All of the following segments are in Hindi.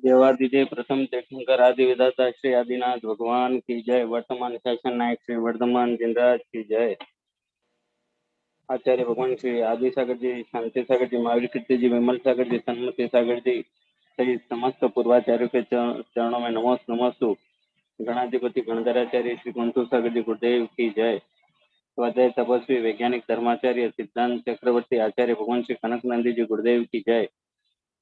देवादिदेव प्रथम तीर्थंकर आदि विधाता श्री आदिनाथ भगवान की जय। वर्तमान शासन नायक श्री वर्धमान जिनराज की जय। आचार्य भगवान श्री आदि सागर जी, शांति सागर जी, महावीर कीर्ति जी, विमल सागर जी, सन्मति सागर जी सहित समस्त पूर्वाचार्यों के चरणों में नमोस्तु। गणाधिपति गणधराचार्य श्री कुंतु सागर जी गुरुदेव की जय। स्वाध्याय तपस्वी वैज्ञानिक धर्माचार्य सिद्धांत चक्रवर्ती आचार्य भगवान श्री कनक नंदी जी गुरुदेव की जय।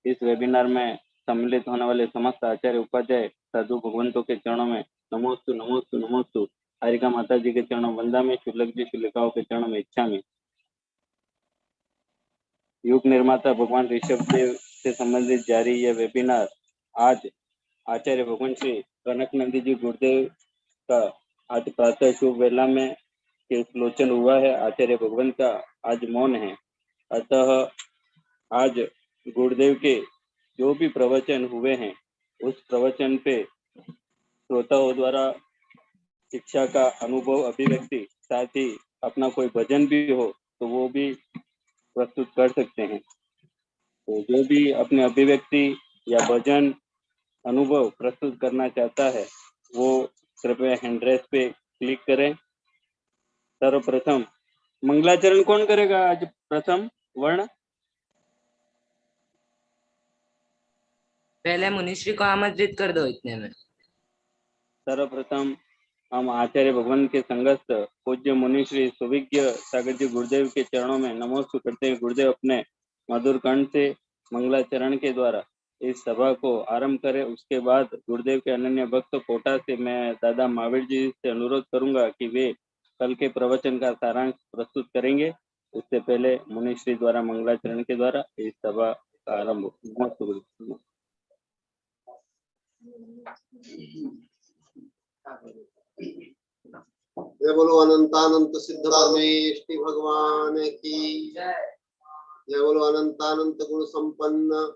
इस वेबिनार में सम्मिलित होने वाले समस्त आचार्य उपाध्याय साधु भगवंतों के चरणों में नमोस्तु नमोस्तु नमोस्तु। हरिका माता जी के चरणों वंदा में, शुल्लक जी शुल्लिकाओं के चरणों में इच्छा में। युग निर्माता भगवान ऋषभ देव से संबंधित जारी यह वेबिनार आज आचार्य भगवान श्री कनक नंदी जी गुरुदेव का आज प्रातः शुभ वेला में लोचन हुआ है। आचार्य भगवंत का आज मौन है, अतः आज गुरुदेव के जो भी प्रवचन हुए हैं उस प्रवचन पे श्रोताओं द्वारा शिक्षा का अनुभव, अभिव्यक्ति, साथ ही अपना कोई भजन भी हो तो वो भी प्रस्तुत कर सकते हैं। तो जो भी अपने अभिव्यक्ति या भजन अनुभव प्रस्तुत करना चाहता है वो कृपया हैंड रेस पे क्लिक करें। सर्वप्रथम मंगलाचरण कौन करेगा आज? प्रथम वर्ण पहले मुनिश्री को आमंत्रित कर दो। इतने में सर्वप्रथम हम आचार्य भगवान के संगस्थ पूज्य मुनिश्री सुविज्ञ सागर जी गुरुदेव के चरणों में नमोस्तु करते हुए गुरुदेव अपने मधुर कंठ से मंगलाचरण के द्वारा इस सभा को आरंभ करें। उसके बाद गुरुदेव के अनन्य भक्त कोटा से मैं दादा महावीर जी से अनुरोध करूंगा कि वे कल के प्रवचन का सारांश प्रस्तुत करेंगे। उससे पहले मुनिश्री द्वारा मंगलाचरण के द्वारा इस सभा का आरंभ हो। जय बोलो अनंतानंत सिद्ध परमेष्टि भगवान की जय। जय बोलो अनंतानंत गुण संपन्न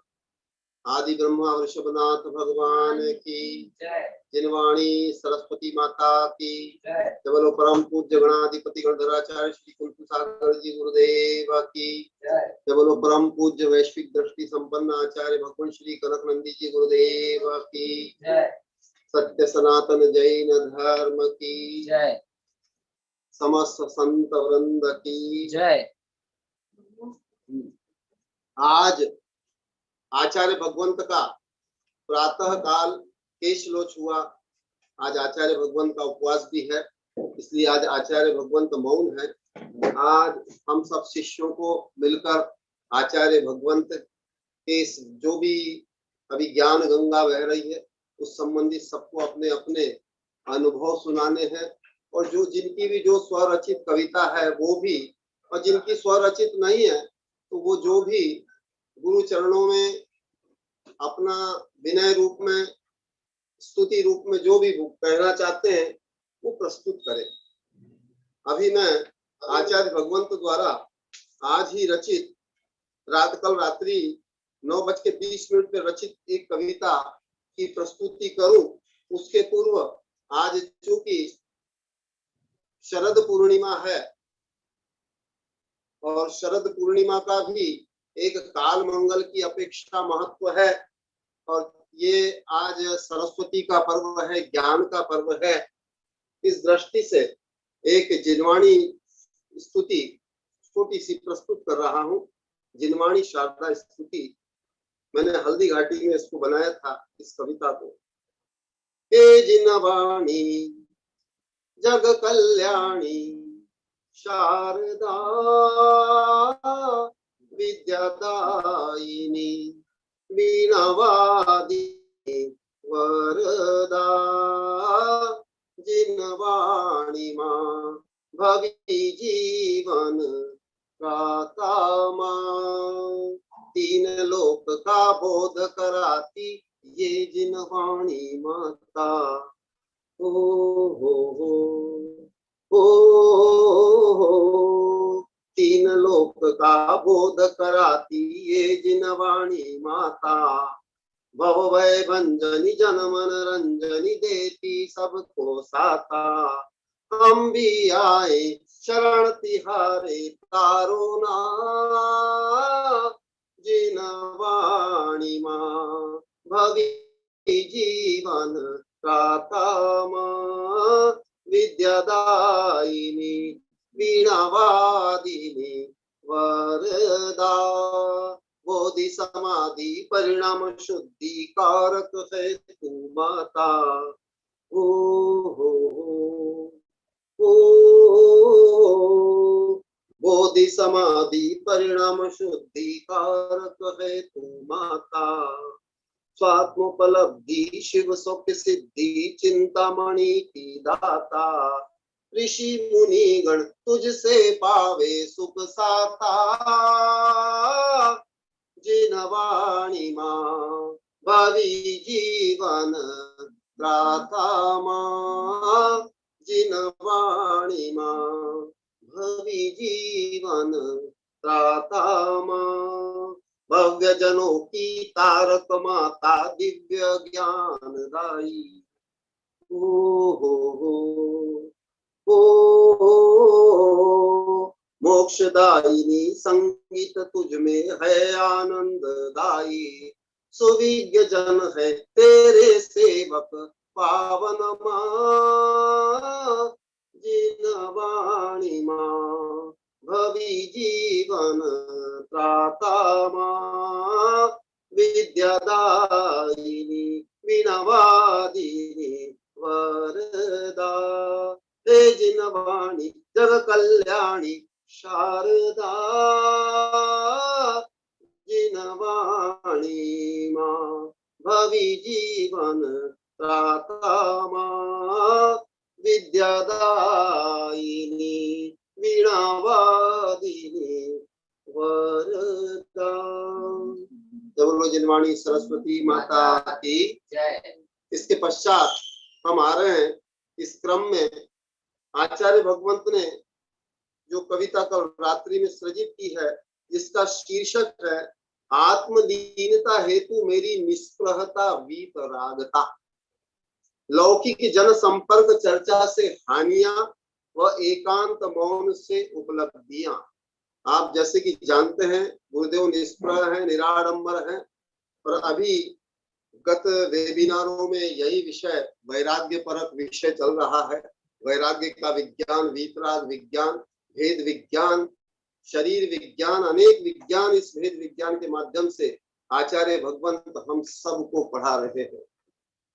आदि ब्रह्मा वृषभनाथ भगवान की जय। जिनवाणी सरस्वती माता की जय। जय बोलो परम पूज्य गणाधिपति गणधराचार्य श्री कुंतु सागर जी गुरुदेव की जय। जय बोलो परम पूज्य वैश्विक दृष्टि संपन्न आचार्य भगवान श्री कनक नंदी जी गुरुदेव की जय। सत्य सनातन जैन धर्म की जय। समस्त संत वृंद की जय। आज आचार्य भगवंत का प्रातः काल केशलोच हुआ। आज आचार्य भगवंत का उपवास भी है, इसलिए आज आचार्य भगवंत मौन है। आज हम सब शिष्यों को मिलकर आचार्य भगवंत के जो भी अभी ज्ञान गंगा बह रही है उस संबंधी सबको अपने अपने अनुभव सुनाने हैं। और जो जिनकी भी जो स्वरचित कविता है वो भी, और जिनकी स्वरचित नहीं है तो वो जो भी गुरु चरणों में अपना विनय रूप में, स्तुति रूप में जो भी कहना चाहते हैं वो प्रस्तुत करें। अभी मैं आचार्य भगवंत द्वारा आज ही रचित कल रात्रि 9:20 पर रचित एक कविता की प्रस्तुति करूं। उसके पूर्व आज चूंकि शरद पूर्णिमा है और शरद पूर्णिमा का भी एक काल मंगल की अपेक्षा महत्व है, और ये आज सरस्वती का पर्व है, ज्ञान का पर्व है। इस दृष्टि से एक जिनवाणी स्तुति छोटी सी प्रस्तुत कर रहा हूँ। जिनवाणी शारदा स्तुति मैंने हल्दी घाटी में इसको बनाया था, इस कविता को। हे जिनवाणी जग कल्याणी शारदा विद्यादायिनी वीणावादी वरदा जिनवाणी मां भवि जीवन प्राता मां। तीन लोक का बोध कराती ये जिनवाणी माता। हो तीन लोक का बोध कराती ये जिनवाणी माता। भव भय भंजनी जन मन रंजनी देती सबको साथा। हम भी आए शरण तिहारे तारो ना जिनवाणी मां भवि जीवन प्रातमा विद्यादायिनी वीणावादिनी वरदा बोधि समाधि परिणाम शुद्धि कारक है तू माता। ओ हो ओ बोधि समाधि परिणाम शुद्धि कारक है तू माता। स्वात्मोपलब्धि शिव सौख्य सिद्धि चिंतामणि की दाता। ऋषि मुनि गण तुझसे पावे सुख साता। जिन वाणी मां भावी जीवन दाता मां। जिन वाणी मां भावी जीवन दाता मां। भव्य जनों की तारक माता दिव्य ज्ञान दाई। ओ मोक्षदायिनी संगीत तुझ में है आनंददायी। सुविज्ञ जन है तेरे सेवक पावन मां। जिन वाणी मां भवी जीवन त्राता मां। विद्यादायिनी वीणावादिनी वरदा। हे जिन वाणी जग कल्याणी शारदा। जिन वाणी मां भवी जीवन त्राता मां। विद्यादायिनी वीणावादिनी वरदा। बोलो जिनवाणी सरस्वती माता की जय। इसके पश्चात हम आ रहे हैं इस क्रम में आचार्य भगवंत ने जो कविता कल रात्रि में सृजित की है, जिसका शीर्षक है आत्मलीनता हेतु मेरी निष्प्रहता वीतरागता। लौकिक जन संपर्क चर्चा से हानियां व एकांत मौन से उपलब्धियां। आप जैसे कि जानते हैं गुरुदेव निष्प्रह है, निराडंबर है, और अभी गत वेबिनारों में यही विषय वैराग्य परक विषय चल रहा है। वैराग्य का विज्ञान, वीतराग विज्ञान, भेद विज्ञान, शरीर विज्ञान, अनेक विज्ञान, इस भेद विज्ञान के माध्यम से आचार्य भगवंत हम सबको पढ़ा रहे हैं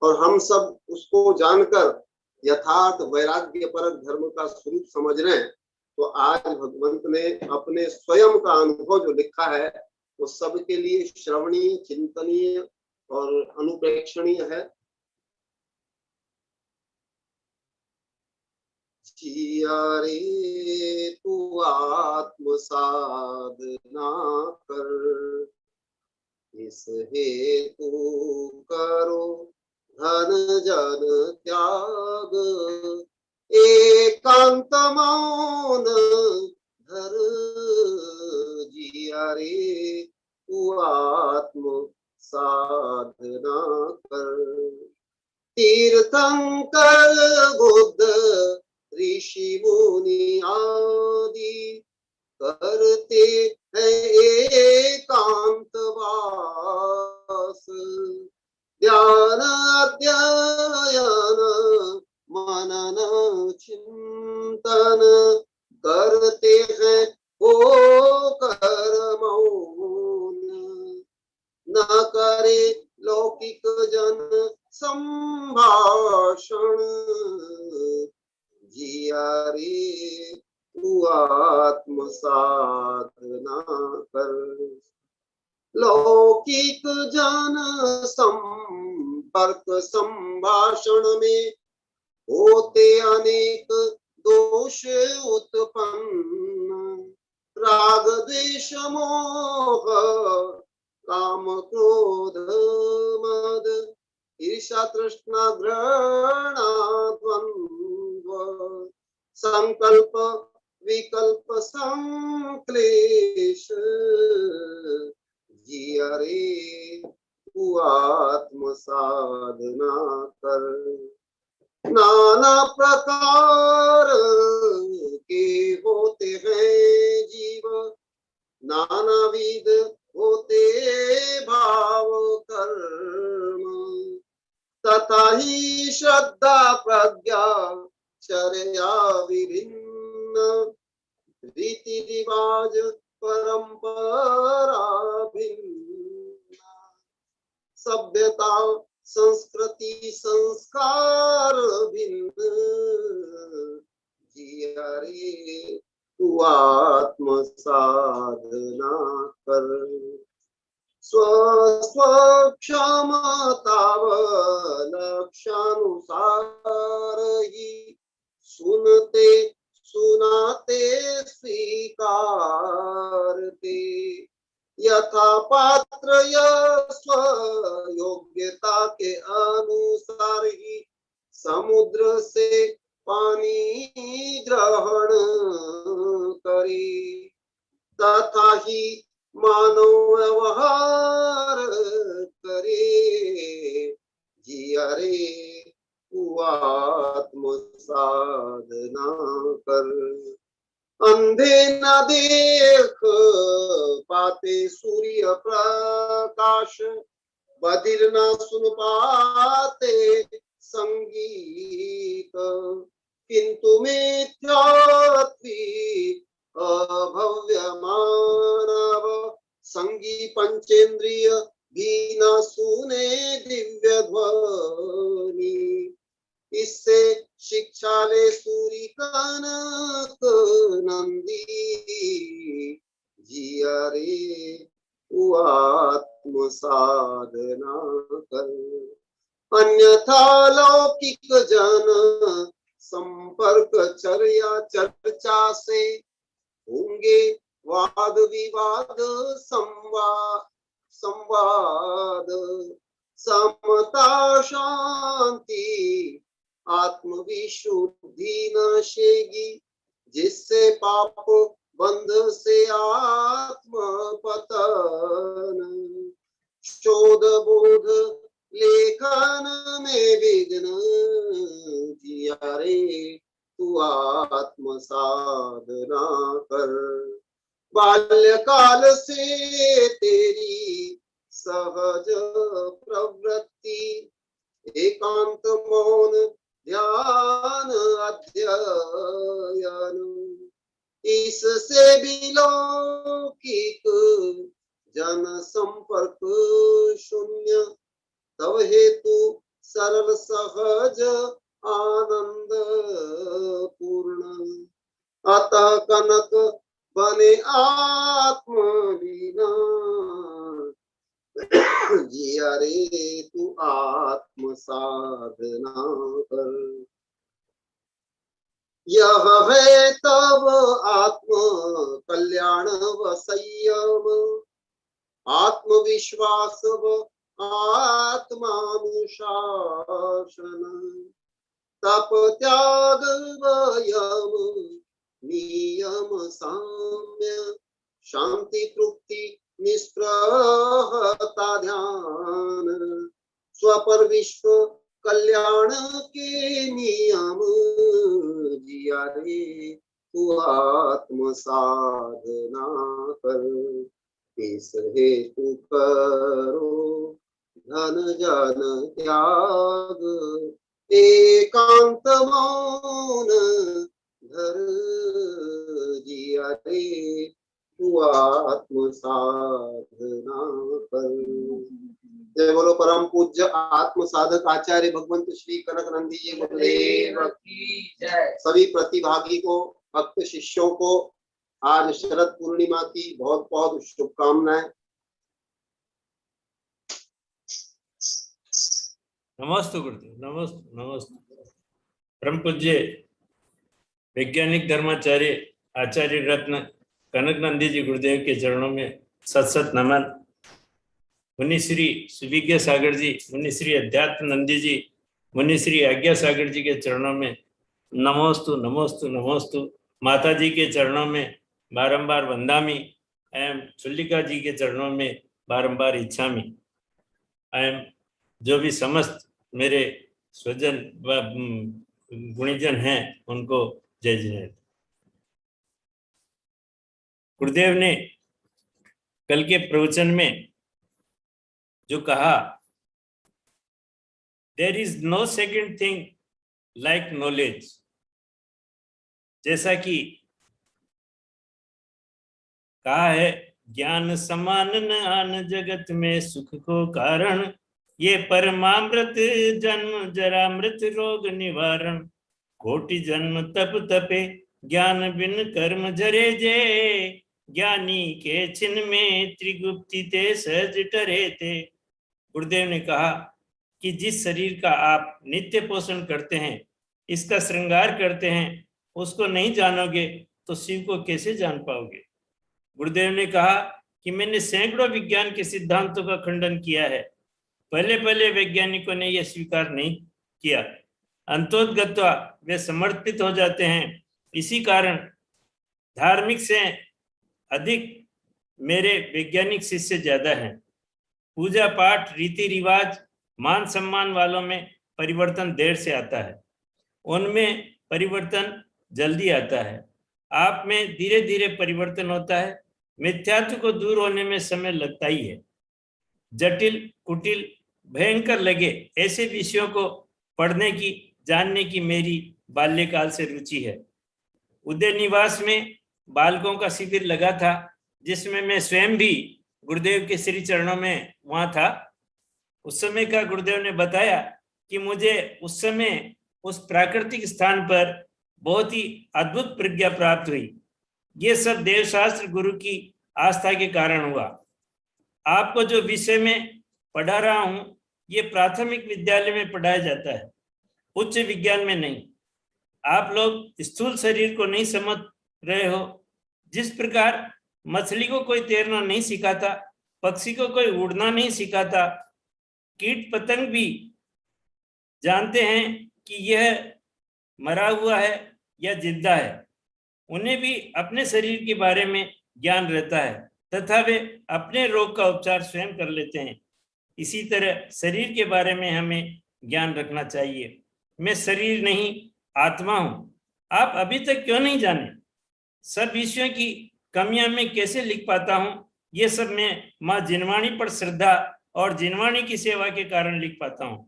और हम सब उसको जानकर यथार्थ वैराग्य परक धर्म का स्वरूप समझ रहे हैं। तो आज भगवंत ने अपने स्वयं का अनुभव जो लिखा है वो सबके लिए श्रवणीय, चिंतनीय और अनुप्रेक्षणीय है। जिया रे तू आत्म साधना कर, इस हेतु करो धन जन त्याग। एकांत मौन धर, जिया रे तू आत्म साधना कर। तीर्थंकर बुद्ध ऋषि मुनि आदि करते हैं एकांत वास। ध्यान अध्ययन मनन चिंतन करते हैं वो कर मौन। न करे लौकिक जन संभाषण, जिया रे तू आत्म साधना कर। लौकिक जन संपर्क संभाषण में होते अनेक दोष उत्पन्न। राग द्वेष मोह काम क्रोध मद ईर्ष्या तृष्णा घृणा द्वंद्व। संकल्प विकल्प संक्लेश, जिया रे तू आत्म साधना कर। नाना प्रकार के होते हैं जीव, नानाविध होते भाव कर्म। तथा ही श्रद्धा प्रज्ञा चर्या विभिन्न रीति रिवाज परंपरा भिन्न सभ्यता संस्कृति संस्कार भिन्न जिया रे तू आत्म साधना कर स्व स्व क्षमताव लक्ष्यानुसार ही सुनते सुनाते स्वीकारते यथा पात्र स्व योग्यता के अनुसार ही समुद्र से पानी ग्रहण करे तथा ही मानव व्यवहार करे जिया रे तू आत्म साधना कर अंधे न देख पाते सूर्य प्रकाश बधिर न सुन पाते संगीत किंतु मिथ्यात्वी अभव्य मानव संगी पंचेंद्रिय भी न सुने दिव्य ध्वनि इससे शिक्षा ले सूरी कनक नंदी जिया रे तू आत्म साधना कर अन्यथा लौकिक जन संपर्क चर्या चर्चा से होंगे वाद विवाद संवाद समता शांति आत्मविशुद्धि नशेगी जिससे पाप बंध से आत्म पतन शोध बोध लेखन में विघ्न जिया रे तू आत्म साधना कर बाल्यकाल से तेरी सहज प्रवृत्ति एकांत मौन ध्यान अध्ययन इससे भी लौकिक जन संपर्क शून्य तव हेतु सरल सहज आनंद पूर्ण अतः कनक बने आत्मलीना जिया रे तू आत्म साधना कर यह है तब आत्म कल्याण व संयम आत्मविश्वास व आत्मानुशासन तप त्याग वयम नियम साम्य शांति तृप्ति निष्प्रहता ध्यान स्वपर विश्व कल्याण के नियम जिया रे तू आत्म साधना कर इस हेतु करो धन जन त्याग एकांत मौन धर जिया रे तू आत्म साधना कर जय बोलो परम पूज्य आत्म साधक आचार्य भगवंत श्री कनक नंदी जी गुरुदेव की जय। सभी प्रतिभागी को भक्त शिष्यों को आज शरद पूर्णिमा की बहुत बहुत शुभकामनाएं। नमस्ते गुरुदेव, नमस्ते नमस्ते। परम पूज्य वैज्ञानिक धर्माचार्य आचार्य रत्न कनक नंदी जी गुरुदेव के चरणों में सत सत नमन। मुनि श्री सुविज्ञ सागर जी, मुनि श्री अध्यात्म नंदी जी, मुनि श्री आज्ञा सागर जी के चरणों में नमोस्तु नमोस्तु नमोस्तु। माता जी के चरणों में बारंबार वंदामी एवं चुल्लिका जी के चरणों में बारंबार इच्छामी एवं जो भी समस्त मेरे स्वजन व गुणीजन हैं उनको जय जय। गुरुदेव ने कल के प्रवचन में जो कहा there is no second thing like knowledge. जैसा कि कहा है, ज्ञान समान न आन जगत में सुख को कारण, ये परमामृत जन्म जरा मृत रोग निवारण, कोटि जन्म तप तपे ज्ञान बिन कर्म जरे जे, ज्ञानी के छिन में त्रिगुप्ति ते सहज टरे थे। गुरुदेव ने कहा कि जिस शरीर का आप नित्य पोषण करते हैं, इसका श्रृंगार करते हैं, उसको नहीं जानोगे तो शिव को कैसे जान पाओगे। गुरुदेव ने कहा कि मैंने सैकड़ों विज्ञान के सिद्धांतों का खंडन किया है, पहले वैज्ञानिकों ने यह स्वीकार नहीं किया, अंतोदगत्वा वे समर्पित हो जाते हैं। इसी कारण धार्मिक से अधिक मेरे वैज्ञानिक शिष्य ज्यादा हैं। पूजा पाठ रीति रिवाज मान सम्मान वालों में परिवर्तन देर से आता है, उनमें परिवर्तन जल्दी आता है। आप में धीरे धीरे परिवर्तन होता है। मिथ्यात्व को दूर होने में समय लगता ही है। जटिल कुटिल भयंकर लगे ऐसे विषयों को पढ़ने की जानने की मेरी बाल्यकाल से रुचि है। उदय निवास में बालकों का शिविर लगा था, जिसमें मैं स्वयं भी गुरुदेव के श्री चरणों में वहां था। उस समय का गुरुदेव ने बताया कि मुझे उस समय उस प्राकृतिक स्थान पर बहुत ही अद्भुत प्रज्ञा प्राप्त हुई। ये सब देवशास्त्र गुरु की आस्था के कारण हुआ। आपको जो विषय में पढ़ा रहा हूं, ये प्राथमिक विद्यालय में पढ़ाया जाता है, उच्च विज्ञान में नहीं। आप लोग स्थूल शरीर को नहीं समझ रहे हो। जिस प्रकार मछली को कोई तैरना नहीं सिखाता, पक्षी को कोई उड़ना नहीं सिखाता, कीट पतंग भी जानते हैं कि यह मरा हुआ है या जिंदा है। उन्हें भी अपने शरीर के बारे में ज्ञान रहता है तथा वे अपने रोग का उपचार स्वयं कर लेते हैं। इसी तरह शरीर के बारे में हमें ज्ञान रखना चाहिए। मैं शरीर नहीं आत्मा हूं। आप अभी तक क्यों नहीं जाने? सब विषयों की कमियां मैं कैसे लिख पाता हूं, ये सब मैं माँ जिनवाणी पर श्रद्धा और जिनवाणी की सेवा के कारण लिख पाता हूं।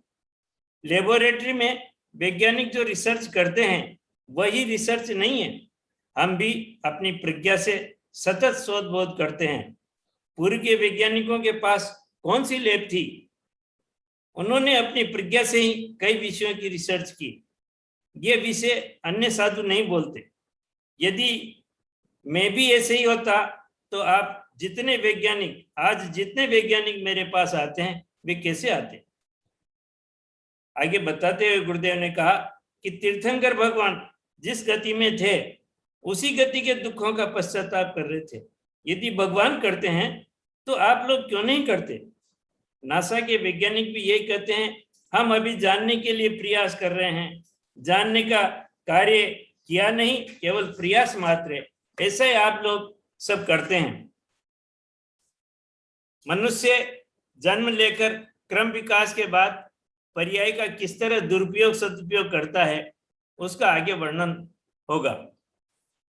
लेबोरेटरी में वैज्ञानिक जो रिसर्च करते हैं वही रिसर्च नहीं है। हम भी अपनी प्रज्ञा से सतत शोध बोध करते हैं। पूर्व के वैज्ञानिकों के पास कौन सी लैब थी? उन्होंने अपनी प्रज्ञा से ही कई विषयों की रिसर्च की। ये विषय अन्य साधु नहीं बोलते। यदि मैं भी ऐसे ही होता तो आप जितने वैज्ञानिक मेरे पास आते हैं, वे कैसे आते? आगे बताते हुए गुरुदेव ने कहा कि तीर्थंकर भगवान जिस गति में थे, उसी गति के दुखों का पश्चाताप कर रहे थे। यदि भगवान करते हैं तो आप लोग क्यों नहीं करते? नासा के वैज्ञानिक भी यही कहते हैं, हम अभी जानने के लिए प्रयास कर रहे हैं, जानने का कार्य किया नहीं, केवल प्रयास मात्र है। ऐसा ही आप लोग सब करते हैं। मनुष्य जन्म लेकर क्रम विकास के बाद पर्याय का किस तरह दुरुपयोग सदुपयोग करता है, उसका आगे वर्णन होगा।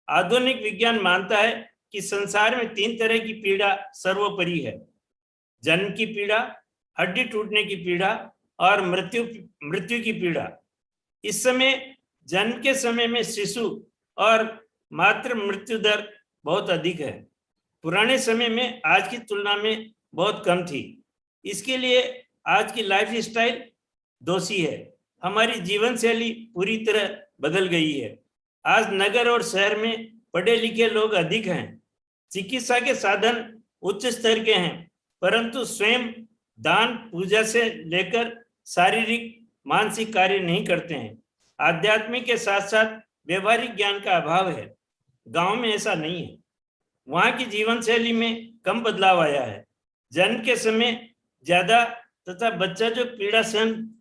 आधुनिक विज्ञान मानता है कि संसार में 3 तरह की पीड़ा सर्वोपरि है। जन्म की पीड़ा, हड्डी टूटने की पीड़ा और मृत्यु की पीड़ा। इस समय जन्म के समय में शिशु और मातृ मृत्यु दर बहुत अधिक है। पुराने समय में आज की तुलना में बहुत कम थी। इसके लिए आज की लाइफ स्टाइल दोषी है। हमारी जीवन शैली पूरी तरह बदल गई है। आज नगर और शहर में पढ़े लिखे लोग अधिक हैं। चिकित्सा के साधन उच्च स्तर के हैं, परंतु स्वयं दान पूजा से लेकर शारीरिक मानसिक कार्य नहीं करते हैं। आध्यात्मिक के साथ साथ व्यवहारिक ज्ञान का अभाव है। गांव में ऐसा नहीं है। वहां की जीवन शैली में कम बदलाव आया है। जन्म के समय ज्यादा तथा बच्चा जो पीड़ा सहन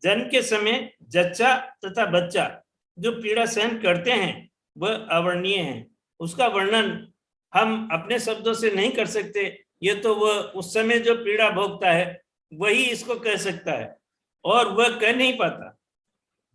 जन्म के समय जच्चा तथा बच्चा जो पीड़ा सहन करते हैं वह अवर्णनीय है। उसका वर्णन हम अपने शब्दों से नहीं कर सकते। ये तो वह उस समय जो पीड़ा भोगता है वही इसको कह सकता है, और वह कह नहीं पाता।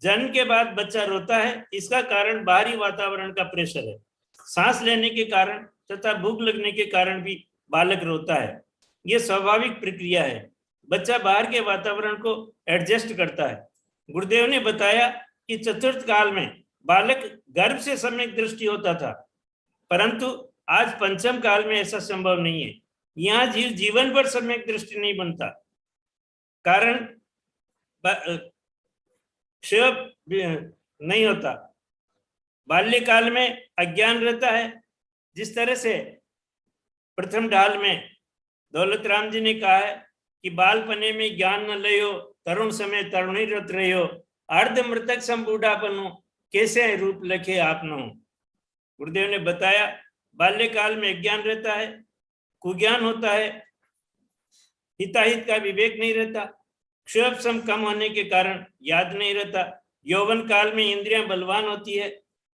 जन्म के बाद बच्चा रोता है, इसका कारण बाहरी वातावरण का प्रेशर है। सांस लेने के कारण तथा भूख लगने के कारण भी बालक रोता है। यह स्वाभाविक प्रक्रिया है। बच्चा बाहर के वातावरण को एडजस्ट करता है। गुरुदेव ने बताया कि चतुर्थ काल में बालक गर्भ से सम्यक दृष्टि होता था, परंतु आज पंचम काल में ऐसा संभव नहीं है। यहाँ जीवन भर सम्यक दृष्टि नहीं बनता, कारण क्षय नहीं होता। बाल्यकाल में अज्ञान रहता है। जिस तरह से प्रथम ढाल में दौलत राम जी ने कहा है कि बालपने में ज्ञान न लियो, तरुण समय तरुणी रत रहो, अर्ध मृतक सम बूढ़ापनो, कैसे रूप लखे आपनो। गुरुदेव ने बताया बाल्यकाल में अज्ञान रहता है, कुज्ञान होता है, हिताहित का विवेक नहीं रहता, क्षोभ सम कम होने के कारण याद नहीं रहता। यौवन काल में इंद्रियां बलवान होती है,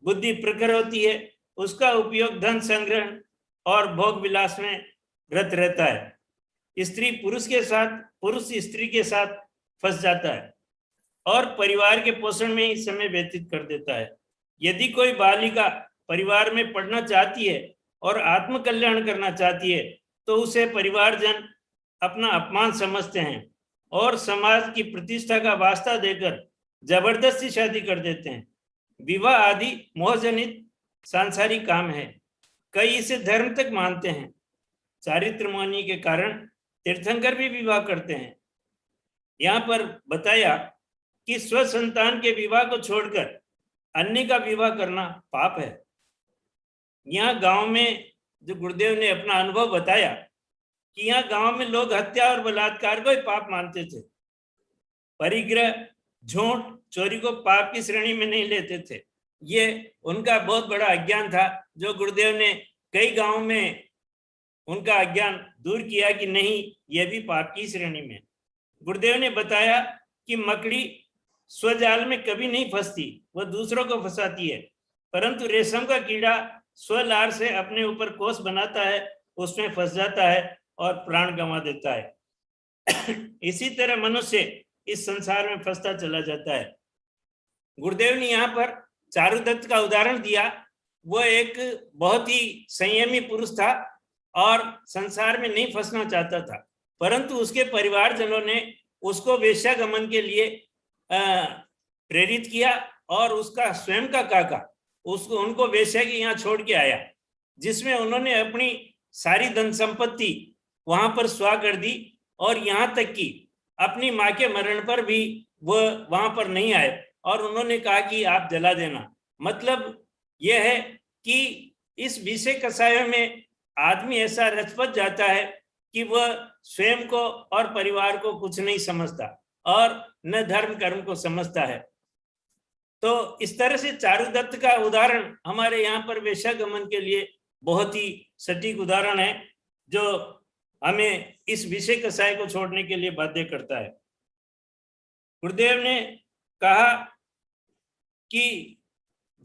बुद्धि प्रखर होती है, उसका उपयोग धन संग्रह और भोग विलास में रत रहता है। स्त्री पुरुष के साथ, पुरुष स्त्री के साथ फंस जाता है और परिवार के पोषण में ही समय व्यतीत कर देता है। यदि कोई बालिका परिवार में पढ़ना चाहती है और आत्म कल्याण करना चाहती है तो उसे परिवारजन अपना अपमान समझते हैं और समाज की प्रतिष्ठा का वास्ता देकर जबरदस्ती शादी कर देते हैं। विवाह आदि मोहजनित सांसारिक काम है। कई इसे धर्म तक मानते हैं। चारित्र मोहनी के कारण तीर्थंकर भी विवाह करते हैं। यहाँ पर बताया कि स्व संतान के विवाह को छोड़कर अन्य का विवाह करना पाप है। यहाँ गांव में जो गुरुदेव ने अपना अनुभव बताया कि यहाँ गांव में लोग हत्या और बलात्कार को ही पाप मानते थे। परिग्रह, झूठ, चोरी को पाप की श्रेणी में नहीं लेते थे। ये उनका बहुत बड़ा अज्ञान था, जो गुरुदेव ने कई गांवों में उनका अज्ञान दूर किया कि नहीं, ये भी पाप की श्रेणी में। गुरुदेव ने बताया कि मकड़ी स्वजाल में कभी नहीं फंसती, वह दूसरों को फंसाती है, परंतु रेशम का कीड़ा स्वलार से अपने ऊपर कोष बनाता है, उसमें फंस जाता है और प्राण गंवा देता है। इसी तरह मनुष्य इस संसार में फंसता चला जाता है। गुरुदेव ने यहाँ पर चारुदत्त का उदाहरण दिया। वह एक बहुत ही संयमी पुरुष था और संसार में नहीं फंसना चाहता था, परंतु उसके परिवारजनों ने उसको वेश्यागमन के लिए प्रेरित किया और उसका स्वयं का काका उसको उनको वेश्या के यहाँ छोड़ के आया, जिसमें उन्होंने अपनी सारी धन संपत्ति वहां पर स्वाह कर दी और यहाँ तक कि अपनी माँ के मरण पर भी वह वहां पर नहीं आए और उन्होंने कहा कि आप जला देना। मतलब यह है कि इस विषय कसायों में आदमी ऐसा रचपच जाता है कि वह स्वयं को और परिवार को कुछ नहीं समझता और न धर्म कर्म को समझता है। तो इस तरह से चारुदत्त का उदाहरण हमारे यहाँ पर वेश्यागमन के लिए बहुत ही सटीक उदाहरण है, जो हमें इस विषय कसाय को छोड़ने के लिए बाध्य करता है। गुरुदेव ने कहा कि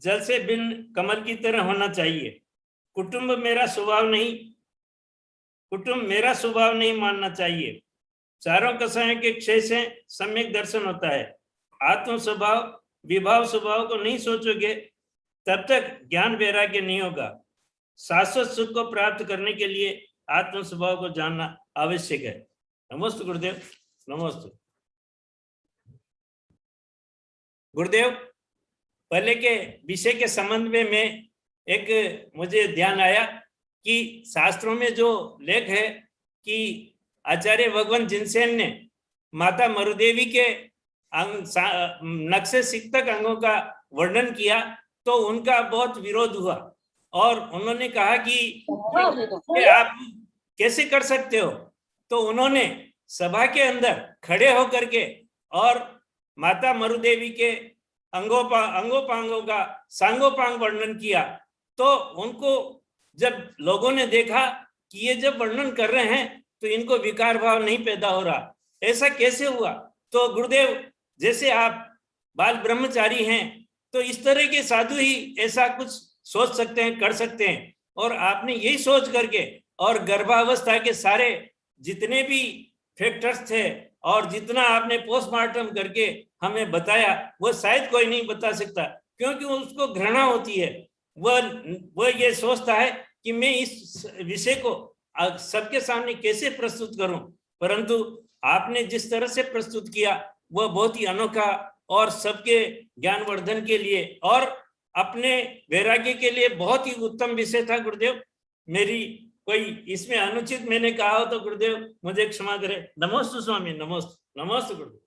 जल से भिन्न कमल की तरह होना चाहिए। कुटुंब मेरा स्वभाव नहीं मानना चाहिए। चारों कसायों के क्षय से सम्यक दर्शन होता है। आत्म स्वभाव, विभाव स्वभाव को नहीं सोचोगे तब तक ज्ञान वैराग्य नहीं होगा। शाश्वत सुख को प्राप्त करने के लिए आत्म स्वभाव को जानना आवश्यक है। नमस्ते गुरुदेव, नमस्ते गुरुदेव। पहले के विषय के संबंध में मैं एक मुझे ध्यान आया कि शास्त्रों में जो लेख है कि आचार्य भगवान जिनसेन ने माता मरुदेवी के नक्शे सिक्तक अंगों का वर्णन किया तो उनका बहुत विरोध हुआ और उन्होंने कहा कि आप कैसे कर सकते हो। तो उन्होंने सभा के अंदर खड़े होकर के और माता मरुदेवी के अंगोपांगों का सांगोपांग वर्णन किया। तो उनको जब लोगों ने देखा कि ये जब वर्णन कर रहे हैं तो इनको विकार भाव नहीं पैदा हो रहा, ऐसा कैसे हुआ। तो गुरुदेव, जैसे आप बाल ब्रह्मचारी हैं तो इस तरह के साधु ही ऐसा कुछ सोच सकते हैं, कर सकते हैं। और आपने यही सोच करके और गर्भावस्था के सारे जितने भी फैक्टर्स थे और जितना आपने पोस्टमार्टम करके हमें बताया वो शायद कोई नहीं बता सकता, क्योंकि उसको घृणा होती है। वह ये सोचता है कि मैं इस विषय को सबके सामने कैसे प्रस्तुत करूं। परंतु आपने जिस तरह से प्रस्तुत किया वह बहुत ही अनोखा और सबके ज्ञानवर्धन के लिए और अपने वैराग्य के लिए बहुत ही उत्तम विषय था गुरुदेव। मेरी कोई इसमें अनुचित मैंने कहा हो तो गुरुदेव मुझे क्षमा करे। नमोस्तु स्वामी, नमोस्तु, नमोस्तु गुरुदेव।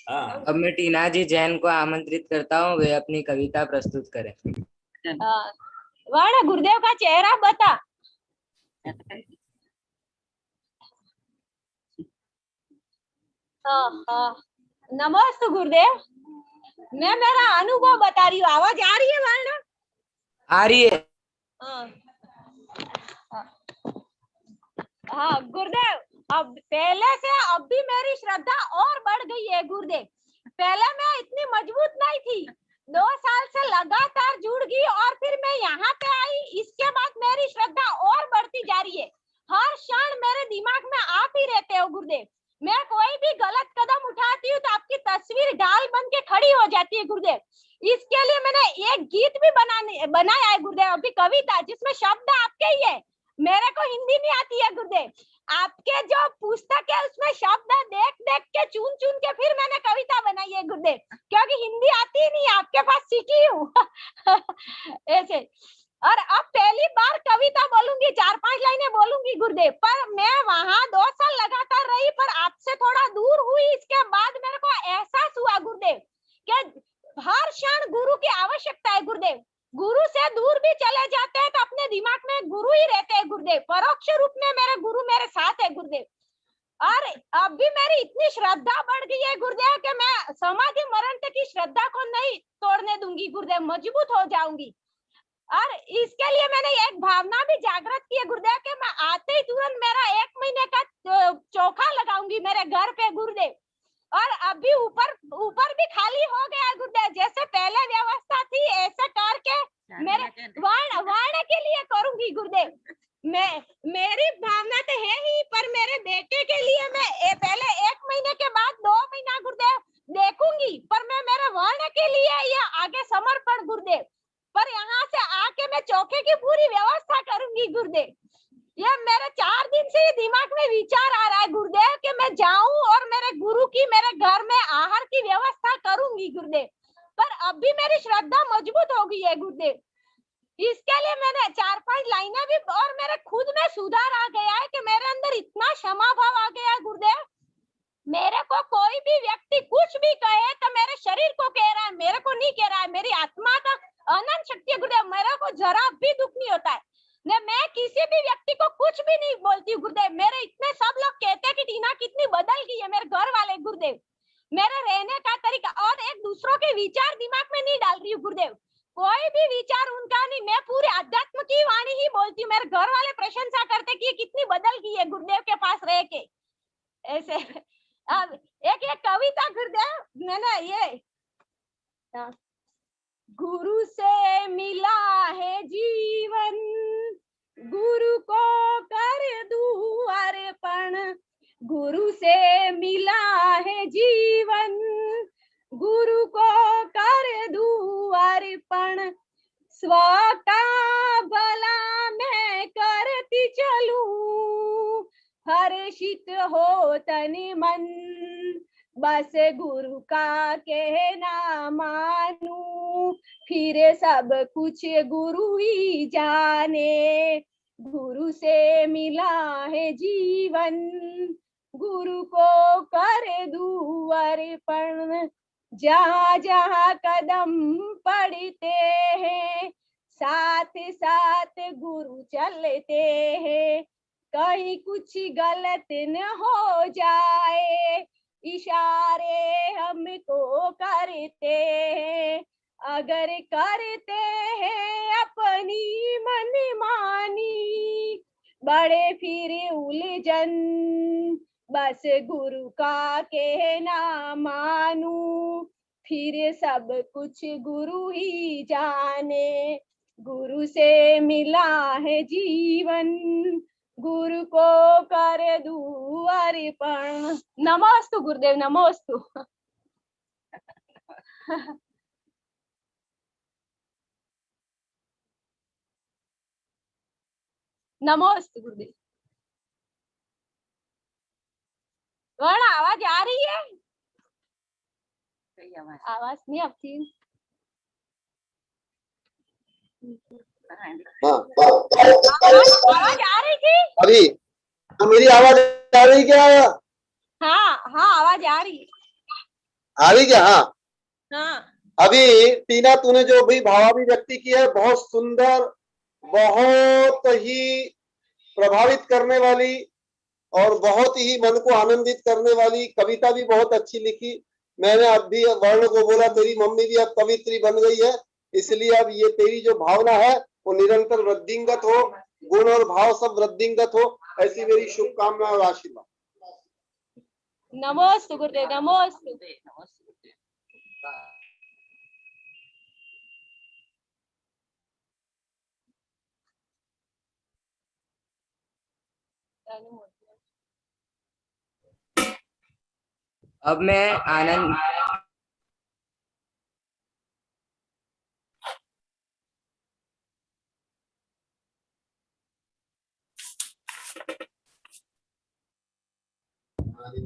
हाँ, अब मैं टीना जी जैन को आमंत्रित करता हूँ, वे अपनी कविता प्रस्तुत करें। वर्ण गुरुदेव का चेहरा बता। नमस्ते गुरुदेव, मैं मेरा अनुभव बता रही हूँ। आवाज आ रही है वर्ण? आ रही है। हाँ गुरुदेव, अब पहले से अब भी मेरी श्रद्धा और बढ़ गई है गुरुदेव। पहले मैं इतनी मजबूत नहीं थी, 2 साल से लगातार जुड़ गई और फिर मैं यहाँ पे आई। इसके बाद मेरी श्रद्धा और बढ़ती जा रही है। हर क्षण मेरे दिमाग में आप ही रहते हो गुरुदेव। मैं कोई भी गलत कदम उठाती हूँ तो आपकी तस्वीर ढाल बन के खड़ी हो जाती है गुरुदेव। इसके लिए मैंने एक गीत भी बनाया है गुरुदेव, अभी कविता, जिसमें शब्द आपके ही है। मेरे को हिंदी नहीं आती है गुरुदेव। आपके जो पुस्तक है उसमें शब्द देख देख के चुन चुन के फिर मैंने कविता बनाई है गुरुदेव, क्योंकि हिंदी आती ही नहीं, आपके पास सीखी हूँ। ऐसे। और अब पहली बार कविता बोलूंगी, 4-5 लाइनें बोलूंगी गुरुदेव। पर मैं वहां 2 साल लगातार रही, पर आपसे थोड़ा दूर हुई। इसके बाद मेरे को एहसास हुआ गुरुदेव कि हर क्षण गुरु की आवश्यकता है गुरुदेव। गुरु से दूर भी चले जाते हैं तो अपने दिमाग में गुरु ही रहते हैं गुरुदेव। परोक्ष रूप में मेरे गुरु मेरे साथ है गुरुदेव। और अब भी मेरी इतनी श्रद्धा बढ़ गई है गुरुदेव कि मैं समाधि मरण तक की श्रद्धा को नहीं तोड़ने दूंगी गुरुदेव, मजबूत हो जाऊंगी। और इसके लिए मैंने एक भावना भी जागृत की है गुरुदेव कि मैं आते ही तुरंत मेरा 1 महीने का चोखा लगाऊंगी मेरे घर पे गुरुदेव। और अभी ऊपर भी खाली हो गया गुरुदेव। जैसे पहले व्यवस्था थी ऐसे करके मेरे वर्ण के लिए करूंगी गुरुदेव। मेरी भावना तो है ही, पर मेरे बेटे के लिए मैं पहले 1 महीने के बाद 2 महीना गुरुदेव देखूंगी, पर मैं मेरे वर्ण के लिए ये आगे समर्पण गुरुदेव। पर यहाँ से आके मैं चौके की पूरी व्यवस्था करूंगी गुरुदेव। ये मेरे 4 दिन से ही दिमाग में विचार आ रहा है गुरुदेव कि मैं जाऊं और मेरे गुरु की मेरे घर में आहार की व्यवस्था करूंगी गुरुदेव। पर अब भी मेरी श्रद्धा मजबूत हो गई है गुरुदेव। इसके लिए मैंने 4-5 लाइनें भी, और मेरे खुद में सुधार आ गया है कि मेरे अंदर इतना क्षमा भाव आ गया है गुरुदेव। मेरे को कोई भी व्यक्ति कुछ भी कहे तो मेरे शरीर को कह रहा है, मेरे को नहीं कह रहा है। मेरी आत्मा का अनंत शक्ति है गुरुदेव, मेरे को जरा भी दुख नहीं होता है। मैं किसी भी व्यक्ति को कुछ भी नहीं बोलती गुरुदेव। मेरे इतने सब लोग कहते हैं कि टीना कितनी बदल गई है, मेरे घर वाले गुरुदेव। मेरे रहने का तरीका और एक दूसरों के विचार दिमाग में नहीं डाल रही हूँ गुरुदेव। कोई भी विचार उनका नहीं, मैं पूरे अध्यात्म की वाणी ही बोलती हूँ। मेरे घर वाले प्रशंसा करते कि ये कितनी बदल गई है गुरुदेव के पास रह के। ऐसे अब एक कविता गुरुदेव मैंने ये गुरु से मिला है जीवन, गुरु को कर दूं अर्पण। गुरु से मिला है जीवन, गुरु को कर दूं अर्पण। स्व का भला मैं करती चलूं, हर्षित हो तन मन। बस गुरु का कहना मानूं, फिर सब कुछ गुरु ही जाने। गुरु से मिला है जीवन, गुरु को कर दूं अर्पण। जहाँ जहाँ कदम पड़ते हैं साथ साथ गुरु चलते हैं। कहीं कुछ गलत न हो जाए, इशारे हमको करते हैं। अगर करते हैं अपनी मनमानी, बड़े फिर उलझन। बस गुरु का कहना मानूं, फिर सब कुछ गुरु ही जाने। गुरु से मिला है जीवन, गुरु को कर दूं अर्पण। नमोस्तु गुरुदेव, नमोस्तु। नमोस्तु गुरुदेव। वर्ण आवाज आ रही है? आवाज नहीं आती। हाँ आवाज आ रही थी? अभी मेरी आवाज आ रही क्या? हाँ हाँ आवाज आ रही है। आ रही क्या? हाँ हाँ अभी टीना तूने जो भी भावाभिव्यक्ति की है बहुत सुंदर, बहुत ही प्रभावित करने वाली और बहुत ही मन को आनंदित करने वाली कविता भी बहुत अच्छी लिखी। मैंने अब भी वर्ण को बोला तेरी मम्मी भी अब कवित्री बन गई है, इसलिए अब ये तेरी जो भावना है वो निरंतर वृद्धिंगत हो, गुण और भाव सब वृद्धिंगत हो, ऐसी मेरी शुभकामना और आशीर्वाद। नमोस्तु गुरुदेव, नमोस्तु। अब मैं आनंद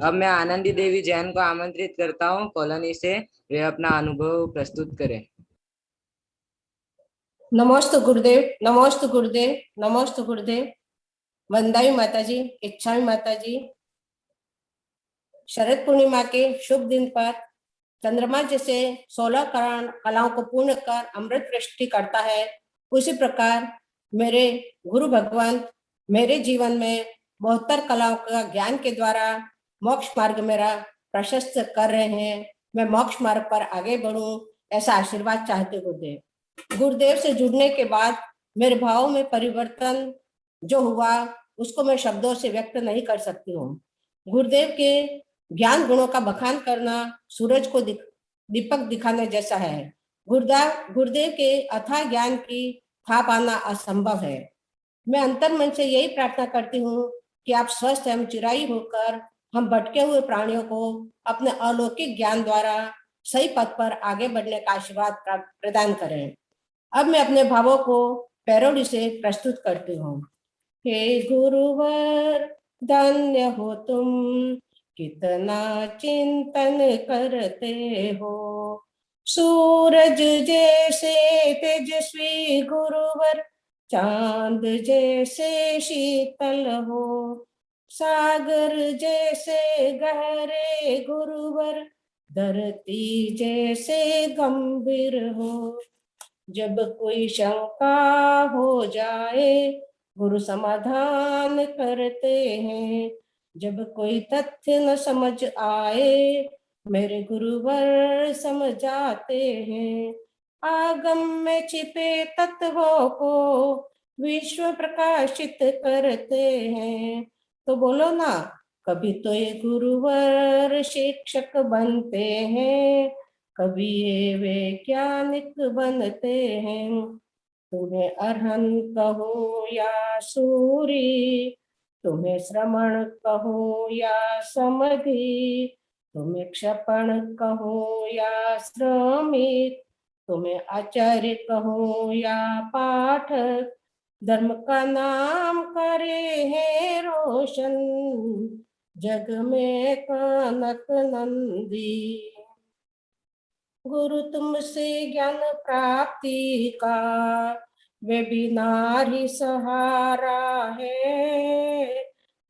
अब मैं आनंदी देवी जैन को आमंत्रित करता हूँ कॉलोनी से, वे अपना अनुभव प्रस्तुत करें। नमोस्तु गुरुदेव, नमोस्तु गुरुदेव, नमोस्तु गुरुदेव। वंदाई माताजी, इच्छामी माताजी। शरद पूर्णिमा के शुभ दिन पर चंद्रमा जैसे 16 कलाओं को पूर्ण कर अमृत वृष्टि करता है, उसी प्रकार मेरे गुरु भगवान मेरे जीवन में 72 कलाओं का ज्ञान के द्वारा मोक्ष मार्ग मेरा प्रशस्त कर रहे हैं। मैं मोक्ष मार्ग पर आगे बढ़ूं, ऐसा आशीर्वाद चाहते गुरुदेव। गुरुदेव से जुड़ने के बाद मेरे भावों में परिवर्तन जो हुआ उसको मैं शब्दों से व्यक्त नहीं कर सकती हूँ। गुरुदेव के ज्ञान गुणों का बखान करना सूरज को दीपक दिखाने जैसा है। गुरुदेव के अथाह ज्ञान की था पाना असंभव है। मैं अंतर मन से यही प्रार्थना करती हूँ कि आप स्वस्थ एवं चिराई होकर हम भटके हुए प्राणियों को अपने अलौकिक ज्ञान द्वारा सही पथ पर आगे बढ़ने का आशीर्वाद प्रदान करें। अब मैं अपने भावों को पैरोडी से प्रस्तुत करती हूँ। हे गुरुवर धन्य हो तुम, कितना चिंतन करते हो। सूरज जैसे तेजस्वी गुरुवर, चांद जैसे शीतल हो। सागर जैसे गहरे गुरुवर, धरती जैसे गंभीर हो। जब कोई शंका हो जाए गुरु समाधान करते हैं। जब कोई तथ्य न समझ आए मेरे गुरुवर समझाते हैं। आगम में छिपे तत्वों को विश्व प्रकाशित करते हैं। तो बोलो ना, कभी तो ये गुरुवर शिक्षक बनते हैं, कभी ये वैज्ञानिक बनते हैं। तुम्हें अरहंत कहो या सूरी, तुम्हें श्रमण कहो या समधि, तुम्हें क्षपण कहो या श्रमिक, तुम्हें आचार्य कहो या पाठक, धर्म का नाम करे है रोशन जग में कनक नंदी। गुरु तुमसे ज्ञान प्राप्ति का वेबिनार ही सहारा है।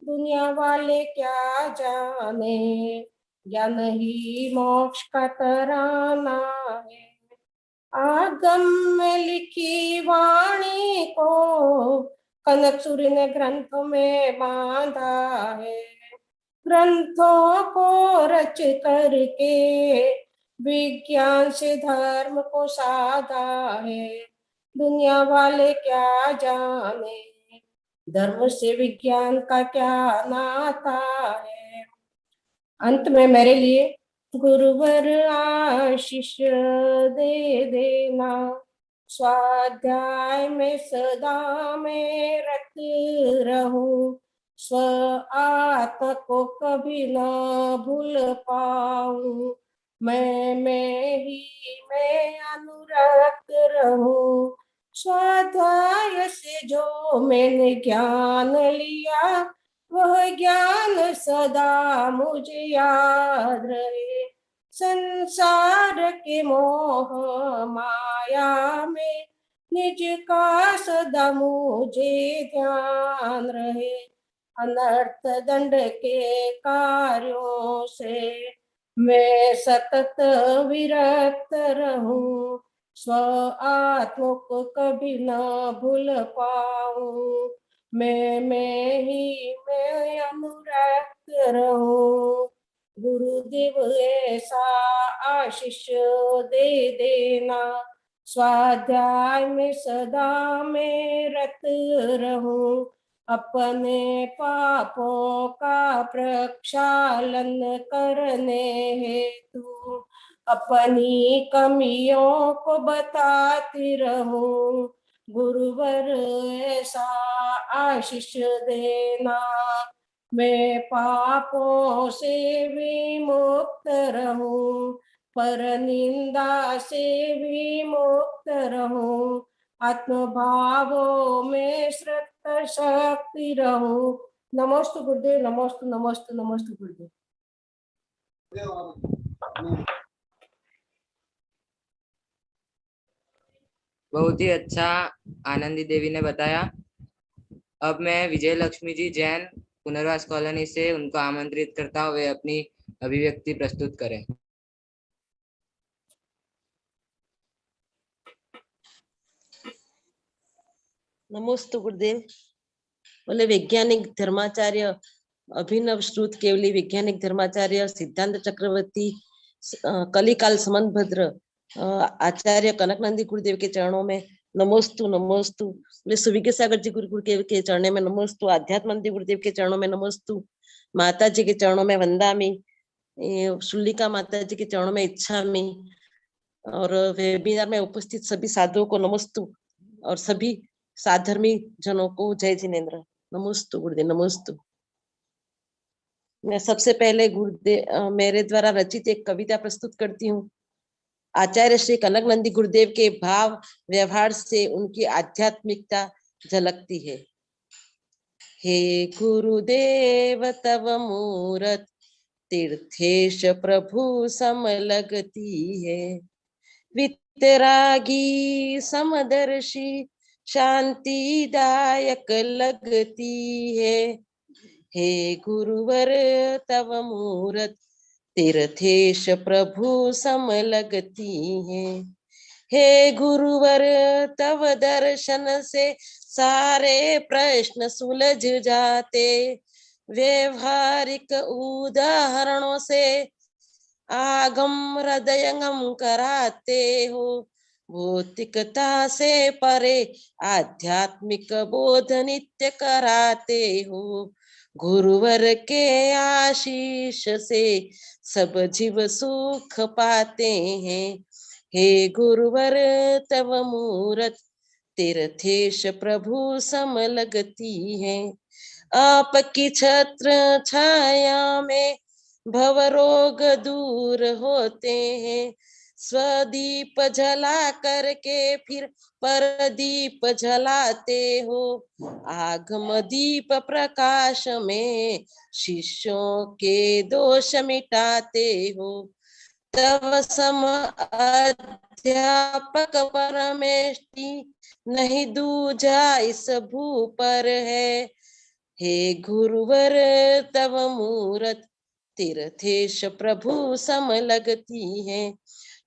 दुनिया वाले क्या जाने, ज्ञान ही मोक्ष का तराना है। आगम में लिखी वाणी को कनकसुरी ने ग्रंथों में बांधा है। ग्रंथों को रच करके विज्ञान से धर्म को साधा है। दुनिया वाले क्या जाने, धर्म से विज्ञान का क्या नाता है। अंत में मेरे लिए गुरुवर आशीष दे देना, स्वाध्याय में सदा में रत रहूं, स्व आत्मा को कभी न भूल पाऊं। मैं ही मैं अनुरक्त रहूं, स्वाध्याय से जो मैंने ज्ञान लिया वह ज्ञान सदा मुझे याद रहे। संसार के मोह माया में निज का सदा मुझे ध्यान रहे। अनर्थ दंड के कार्यों से मैं सतत विरक्त रहूं। स्व आत्म को कभी न भूल पाऊं। मैं ही मैं अनुरक्त रहूं। गुरुदेव ऐसा आशीष दे देना। स्वाध्याय में सदा मैं रत रहूं। अपने पापों का प्रक्षालन करने हेतु अपनी कमियों को बताती रहूं। गुरुवर ऐसा आशीष देना। मैं पापों से विमुक्त रहूं। पर निंदा से विमुक्त रहूं। आत्मभावों में श्रद्धा शक्ति रहूं। नमोस्तु गुरुदेव, नमोस्तु नमोस्तु नमोस्तु गुरुदेव। बहुत ही अच्छा आनंदी देवी ने बताया। अब मैं विजय लक्ष्मी जी जैन पुनर्वास कॉलोनी से उनको आमंत्रित करता हूँ, वे अपनी अभिव्यक्ति प्रस्तुत करें। नमोस्तु गुरुदेव। बोले वैज्ञानिक धर्माचार्य अभिनव श्रुत केवली वैज्ञानिक धर्माचार्य सिद्धांत चक्रवर्ती कलिकाल समन्भद्र आचार्य कनकनंदी गुरुदेव के चरणों में नमोस्तु नमोस्तु। बोले सुविज्ञ सागर जी गुरुदेव के चरणों में नमोस्तु। आध्यात्मनंदी गुरुदेव के चरणों में नमोस्तु। माता जी के चरणों में वंदामी। शुल्लिका माता जी के चरणों में इच्छामी। और वेबिनार में उपस्थित सभी साधुओं को नमोस्तु और सभी साधर्मी जनों को जय जिनेन्द्र। नमोस्तु गुरुदेव, नमोस्तु। मैं सबसे पहले गुरुदेव मेरे द्वारा रचित एक कविता प्रस्तुत करती हूँ। आचार्य श्री कनकनंदी गुरुदेव के भाव व्यवहार से उनकी आध्यात्मिकता झलकती है। हे गुरुदेव तव मूरत तीर्थेश प्रभु सम लगती है। वितरागी समदर्शी शांतिदायक लगती है। हे गुरुवर तव मूरत तीर्थेश प्रभु सम लगती है। हे गुरुवर तव दर्शन से सारे प्रश्न सुलझ जाते। व्यवहारिक उदाहरणों से आगम हृदयंगम कराते हो। भौतिकता से परे आध्यात्मिक बोध नित्य कराते हो। गुरुवर के आशीष से सब जीव सुख पाते हैं। हे गुरुवर तव मूरत तीर्थेश प्रभु सम लगती है। आपकी छत्र छाया में भवरोग दूर होते हैं। स्वदीप जला करके फिर परदीप जलाते हो। आगम दीप प्रकाश में शिष्यों के दोष मिटाते हो। तव सम अध्यापक परमेष्टि नहीं दूजा इस भू पर है। हे गुरुवर तव मूरत तीर्थेश प्रभु सम लगती है।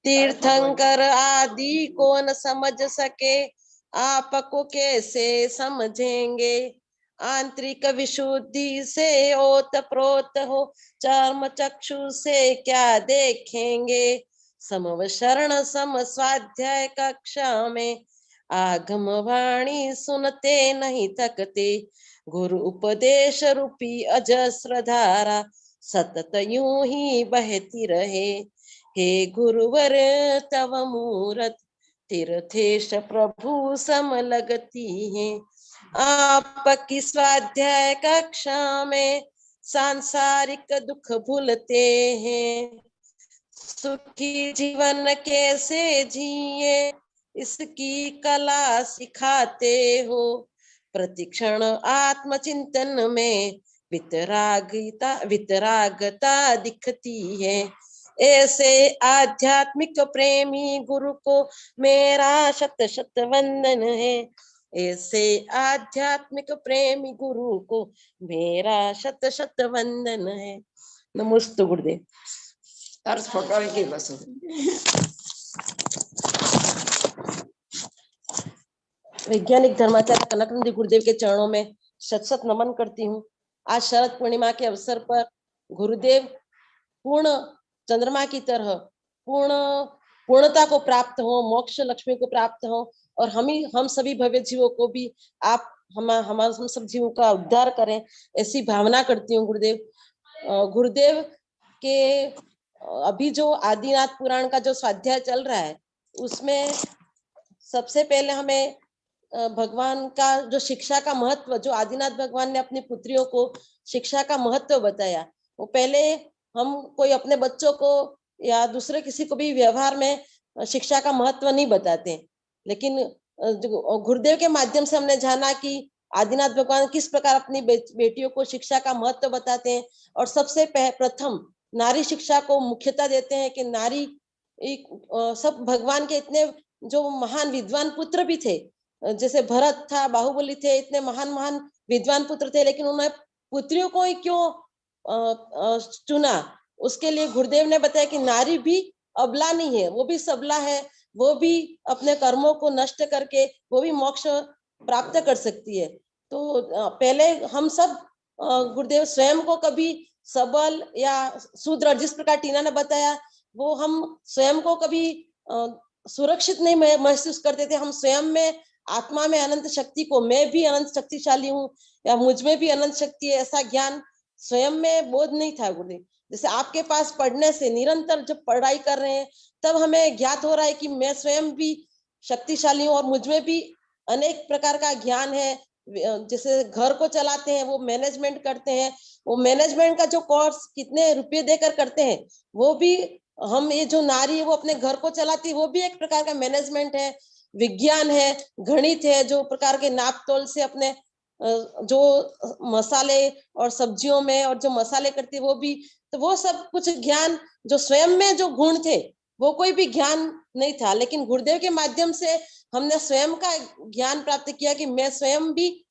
तीर्थंकर आदि कौन समझ सके, आपको कैसे समझेंगे। आंतरिक विशुद्धि से ओत प्रोत हो, चर्म चक्षु से क्या देखेंगे। समव शरण सम स्वाध्याय कक्षा में आगम वाणी सुनते नहीं थकते। गुरु उपदेश रूपी अजस्र धारा सतत यूं ही बहती रहे। हे गुरुवर तव मूरत तीर्थेश प्रभु सम लगती है। आपकी स्वाध्याय कक्षा में सांसारिक दुख भूलते हैं। सुखी जीवन कैसे जिए इसकी कला सिखाते हो। प्रतिक्षण आत्मचिंतन में वितरागता दिखती है। ऐसे आध्यात्मिक प्रेमी गुरु को मेरा शत शत वंदन है। ऐसे आध्यात्मिक प्रेमी गुरु को मेरा शत शत वंदन है। नमोस्तु गुरुदेव। अर्थ फोटो की बस वैज्ञानिक धर्माचार्य कनकनंदी गुरुदेव के चरणों में शत शत नमन करती हूँ। आज शरद पूर्णिमा के अवसर पर गुरुदेव पूर्ण चंद्रमा की तरह पूर्णता को प्राप्त हो, मोक्ष लक्ष्मी को प्राप्त हो, और हम सभी भव्य जीवों को भी आप हम सब जीवों का उद्धार करें, ऐसी भावना करती हूँ गुरुदेव। गुरुदेव के अभी जो आदिनाथ पुराण का जो स्वाध्याय चल रहा है, उसमें सबसे पहले हमें भगवान का जो शिक्षा का महत्व, जो आदिनाथ भगवान ने अपनी पुत्रियों को शिक्षा का महत्व बताया, वो पहले हम कोई अपने बच्चों को या दूसरे किसी को भी व्यवहार में शिक्षा का महत्व नहीं बताते, लेकिन गुरुदेव के माध्यम से हमने जाना कि आदिनाथ भगवान किस प्रकार अपनी बेटियों को शिक्षा का महत्व बताते हैं। और सबसे प्रथम नारी शिक्षा को मुख्यता देते हैं कि नारी सब भगवान के इतने जो महान विद्वान पुत्र भी थे, जैसे भरत था, बाहुबली थे, इतने महान महान विद्वान पुत्र थे, लेकिन उन्होंने पुत्रियों को ही क्यों चुना? उसके लिए गुरुदेव ने बताया कि नारी भी अबला नहीं है, वो भी सबला है, वो भी अपने कर्मों को नष्ट करके वो भी मोक्ष प्राप्त कर सकती है। तो पहले हम सब गुरुदेव स्वयं को कभी सबल या सुदृढ़, जिस प्रकार टीना ने बताया, वो हम स्वयं को कभी सुरक्षित नहीं महसूस करते थे। हम स्वयं में आत्मा में अनंत शक्ति को, मैं भी अनंत शक्तिशाली हूँ या मुझ में भी अनंत शक्ति है, ऐसा ज्ञान स्वयं में बोध नहीं था गुरुदेव। जैसे आपके पास पढ़ने से निरंतर जब पढ़ाई कर रहे हैं, तब हमें ज्ञात हो रहा है कि मैं स्वयं भी शक्तिशाली हूँ और मुझ में भी अनेक प्रकार का ज्ञान है। जैसे घर को चलाते हैं, वो मैनेजमेंट करते हैं, वो मैनेजमेंट का जो कोर्स कितने रुपये देकर करते हैं, वो भी हम, ये जो नारी है वो अपने घर को चलाती है, वो भी एक प्रकार का मैनेजमेंट है, विज्ञान है, गणित है, जो प्रकार के नाप तोल से अपने जो मसाले और सब्जियों में और जो मसाले करती है वो भी, तो वो सब कुछ ज्ञान जो स्वयं में जो गुण थे वो कोई भी ज्ञान नहीं था, लेकिन गुरुदेव के माध्यम से हमने स्वयं का ज्ञान प्राप्त किया कि मैं स्वयं भी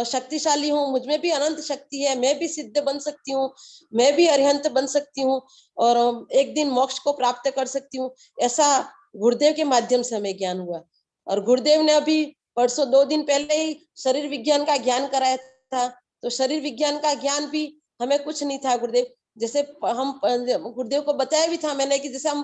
शक्तिशाली हूँ, मुझ में भी अनंत शक्ति है, मैं भी सिद्ध बन सकती हूँ, मैं भी अरिहंत बन सकती हूँ और एक दिन मोक्ष को प्राप्त कर सकती हूँ। ऐसा गुरुदेव के माध्यम से हमें ज्ञान हुआ। और गुरुदेव ने अभी परसों 2 दिन पहले ही शरीर विज्ञान का ज्ञान कराया था, तो शरीर विज्ञान का ज्ञान भी हमें कुछ नहीं था गुरुदेव। जैसे हम गुरुदेव को बताया भी था मैंने कि जैसे हम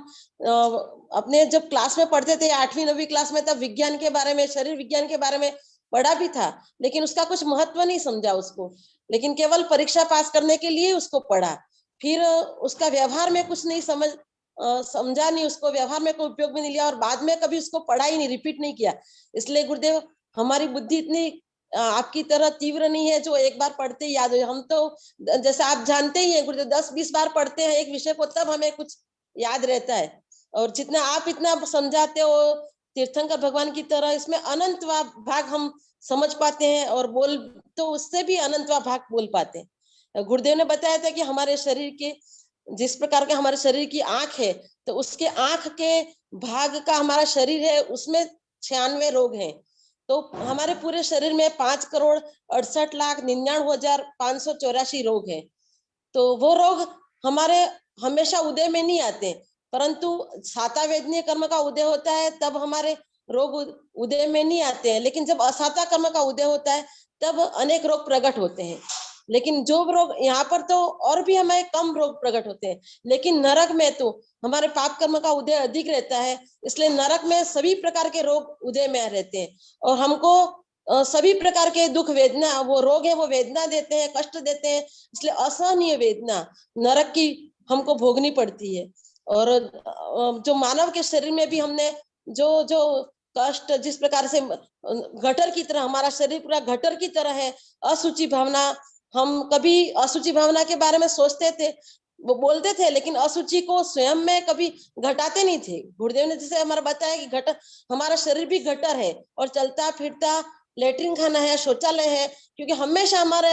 अपने जब क्लास में पढ़ते थे 8वीं 9वीं क्लास में, तब विज्ञान के बारे में, शरीर विज्ञान के बारे में पढ़ा भी था, लेकिन उसका कुछ महत्व नहीं समझा उसको, लेकिन केवल परीक्षा पास करने के लिए उसको पढ़ा, फिर उसका व्यवहार में कुछ नहीं समझा नहीं, उसको व्यवहार में कोई उपयोग में नहीं लिया और बाद में कभी उसको पढ़ा ही नहीं, रिपीट नहीं किया। इसलिए गुरुदेव, हमारी बुद्धि इतनी आपकी तरह तीव्र नहीं है जो एक बार पढ़ते ही याद हो। हम तो जैसे आप जानते ही हैं गुरुदेव, 10-20 बार पढ़ते हैं एक विषय को, तब हमें कुछ याद रहता है। और जितना आप इतना समझाते हो तीर्थंकर भगवान की तरह, इसमें अनंत भाग हम समझ पाते हैं और बोल तो उससे भी अनंत भाग बोल पाते हैं। गुरुदेव ने बताया था कि हमारे शरीर के, जिस प्रकार के हमारे शरीर की आंख है, तो उसके आंख के भाग का हमारा शरीर है, उसमें 96 रोग हैं। तो हमारे पूरे शरीर में 5,68,99,584 रोग हैं। तो वो रोग हमारे हमेशा उदय में नहीं आते, परंतु साता वेदनीय कर्म का उदय होता है तब हमारे रोग उदय में नहीं आते हैं, लेकिन जब असाता कर्म का उदय होता है तब अनेक रोग प्रकट होते हैं। लेकिन जो रोग यहाँ पर तो और भी हमें कम रोग प्रकट होते हैं, लेकिन नरक में तो हमारे पाप कर्म का उदय अधिक रहता है, इसलिए नरक में सभी प्रकार के रोग उदय में रहते हैं और हमको सभी प्रकार के दुख वेदना, वो रोग है वो वेदना देते हैं, कष्ट देते हैं, इसलिए असहनीय वेदना नरक की हमको भोगनी पड़ती है। और जो मानव के शरीर में भी हमने जो जो कष्ट, जिस प्रकार से गटर की तरह हमारा शरीर पूरा गटर की तरह है, असुचि भावना, हम कभी असुचि भावना के बारे में सोचते थे वो बोलते थे, लेकिन अशुचि को स्वयं में कभी घटाते नहीं थे। गुरुदेव ने जैसे हमारा बताया कि हमारा शरीर भी गटर है और चलता फिरता लेटरिन खाना है, शौचालय है, क्योंकि हमेशा हमारे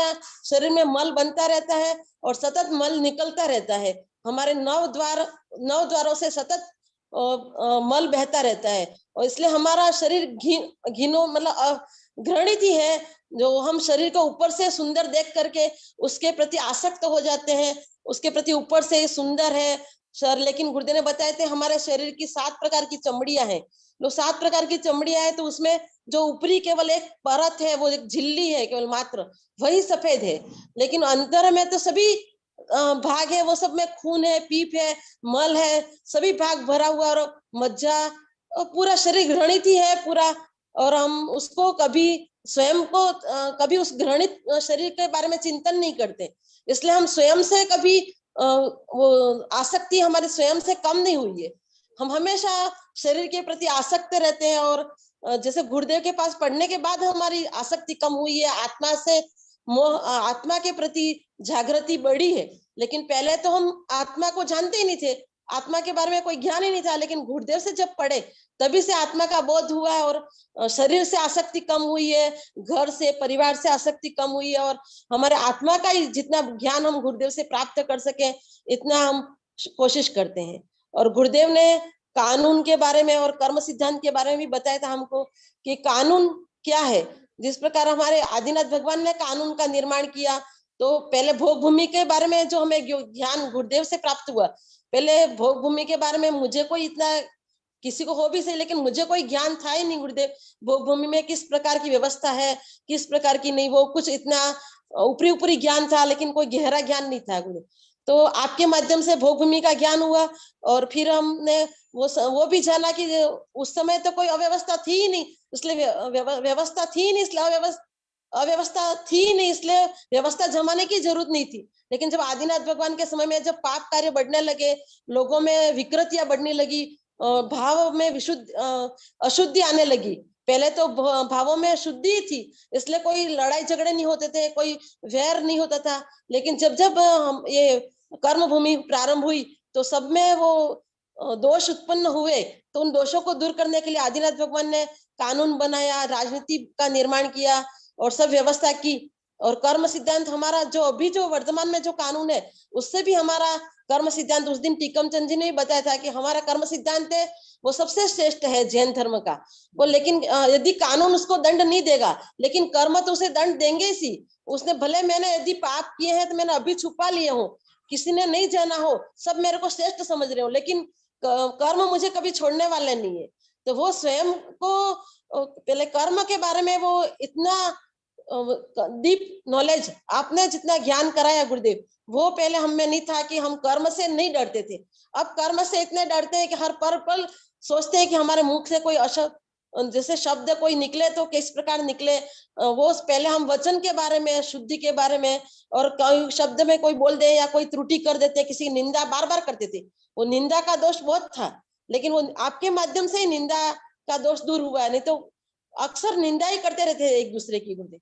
शरीर में मल बनता रहता है और सतत मल निकलता रहता है। हमारे नौ द्वारों से सतत मल बहता रहता है और इसलिए हमारा शरीर घिनो मतलब घृणित ही है। जो हम शरीर को ऊपर से सुंदर देख करके उसके प्रति आसक्त हो जाते हैं, उसके प्रति ऊपर से सुंदर है सर, लेकिन गुरुदेव ने बताए थे हमारे शरीर की 7 प्रकार की चमड़ियां हैं। जो 7 प्रकार की चमड़ियां हैं तो उसमें जो ऊपरी केवल एक परत है, वो एक झिल्ली है केवल मात्र, वही सफेद है, लेकिन अंदर में तो सभी भाग है, वो सब में खून है, पीप है, मल है, सभी भाग भरा हुआ और मज्जा, पूरा शरीर घृणित ही है पूरा। और हम उसको कभी स्वयं को कभी उस घृणित शरीर के बारे में चिंतन नहीं करते, इसलिए हम स्वयं से कभी वो आसक्ति हमारे स्वयं से कम नहीं हुई है। हम हमेशा शरीर के प्रति आसक्त रहते हैं और जैसे गुरुदेव के पास पढ़ने के बाद हमारी आसक्ति कम हुई है, आत्मा से आत्मा के प्रति जागृति बढ़ी है। लेकिन पहले तो हम आत्मा को जानते ही नहीं थे, आत्मा के बारे में कोई ज्ञान ही नहीं था, लेकिन गुरुदेव से जब पढ़े तभी से आत्मा का बोध हुआ है और शरीर से आसक्ति कम हुई है, घर से परिवार से आसक्ति कम हुई है और हमारे आत्मा का ही जितना ज्ञान हम गुरुदेव से प्राप्त कर सके इतना हम कोशिश करते हैं। और गुरुदेव ने कानून के बारे में और कर्म सिद्धांत के बारे में भी बताया था हमको कि कानून क्या है। जिस प्रकार हमारे आदिनाथ भगवान ने कानून का निर्माण किया, तो पहले भोग भूमि के बारे में जो हमें ज्ञान गुरुदेव से प्राप्त हुआ, पहले भोग भूमि के बारे में मुझे कोई इतना, किसी को हो भी सही, लेकिन मुझे कोई ज्ञान था ही नहीं गुरुदेव भोग भूमि में किस प्रकार की व्यवस्था है, किस प्रकार की नहीं, वो कुछ इतना ऊपरी ऊपरी ज्ञान था, लेकिन कोई गहरा ज्ञान नहीं था गुरुदेव। तो आपके माध्यम से भोग भूमि का ज्ञान हुआ और फिर हमने वो भी जाना कि उस समय तो कोई अव्यवस्था थी ही नहीं, इसलिए व्यवस्था थी ही नहीं, इसलिए अव्यवस्था थी ही नहीं, इसलिए व्यवस्था जमाने की जरूरत नहीं थी। लेकिन जब आदिनाथ भगवान के समय में जब पाप कार्य बढ़ने लगे, लोगों में विकृतियां बढ़ने लगी, भाव में अशुद्धि आने लगी, पहले तो भावों में शुद्धि थी, इसलिए कोई लड़ाई झगड़े नहीं होते थे, कोई वैर नहीं होता था। लेकिन जब जब हम ये कर्म भूमि प्रारंभ हुई तो सब में वो दोष उत्पन्न हुए, तो उन दोषों को दूर करने के लिए आदिनाथ भगवान ने कानून बनाया, राजनीति का निर्माण किया और सब व्यवस्था की। और कर्म सिद्धांत हमारा जो अभी जो वर्तमान में जो कानून है उससे भी हमारा कर्म सिद्धांत, उस दिन टीकम चंद जी ने भी बताया था कि हमारा कर्म सिद्धांत है वो सबसे श्रेष्ठ है जैन धर्म का वो। लेकिन यदि कानून उसको दंड नहीं देगा, लेकिन कर्म तो उसे दंड देंगे ही। उसने भले मैंने यदि पाप किए हैं तो मैंने अभी छुपा लिए हो, किसी ने नहीं जाना हो, सब मेरे को श्रेष्ठ समझ रहे हो, लेकिन कर्म मुझे कभी छोड़ने वाले नहीं है। तो वो स्वयं को पहले कर्म के बारे में वो इतना डीप नॉलेज आपने जितना ज्ञान कराया गुरुदेव, वो पहले हम में नहीं था कि हम कर्म से नहीं डरते थे। अब कर्म से इतने डरते हैं कि हर पल सोचते हैं कि हमारे मुख से कोई जैसे शब्द कोई निकले तो किस प्रकार निकले। वो पहले हम वचन के बारे में, शुद्धि के बारे में, और कोई शब्द में कोई बोल दे या कोई त्रुटि कर देते, किसी निंदा बार बार करते थे, वो निंदा का दोष बहुत था, लेकिन वो आपके माध्यम से ही निंदा का दोष दूर हुआ है, नहीं तो अक्सर निंदा ही करते रहते एक दूसरे की गुरुदेव।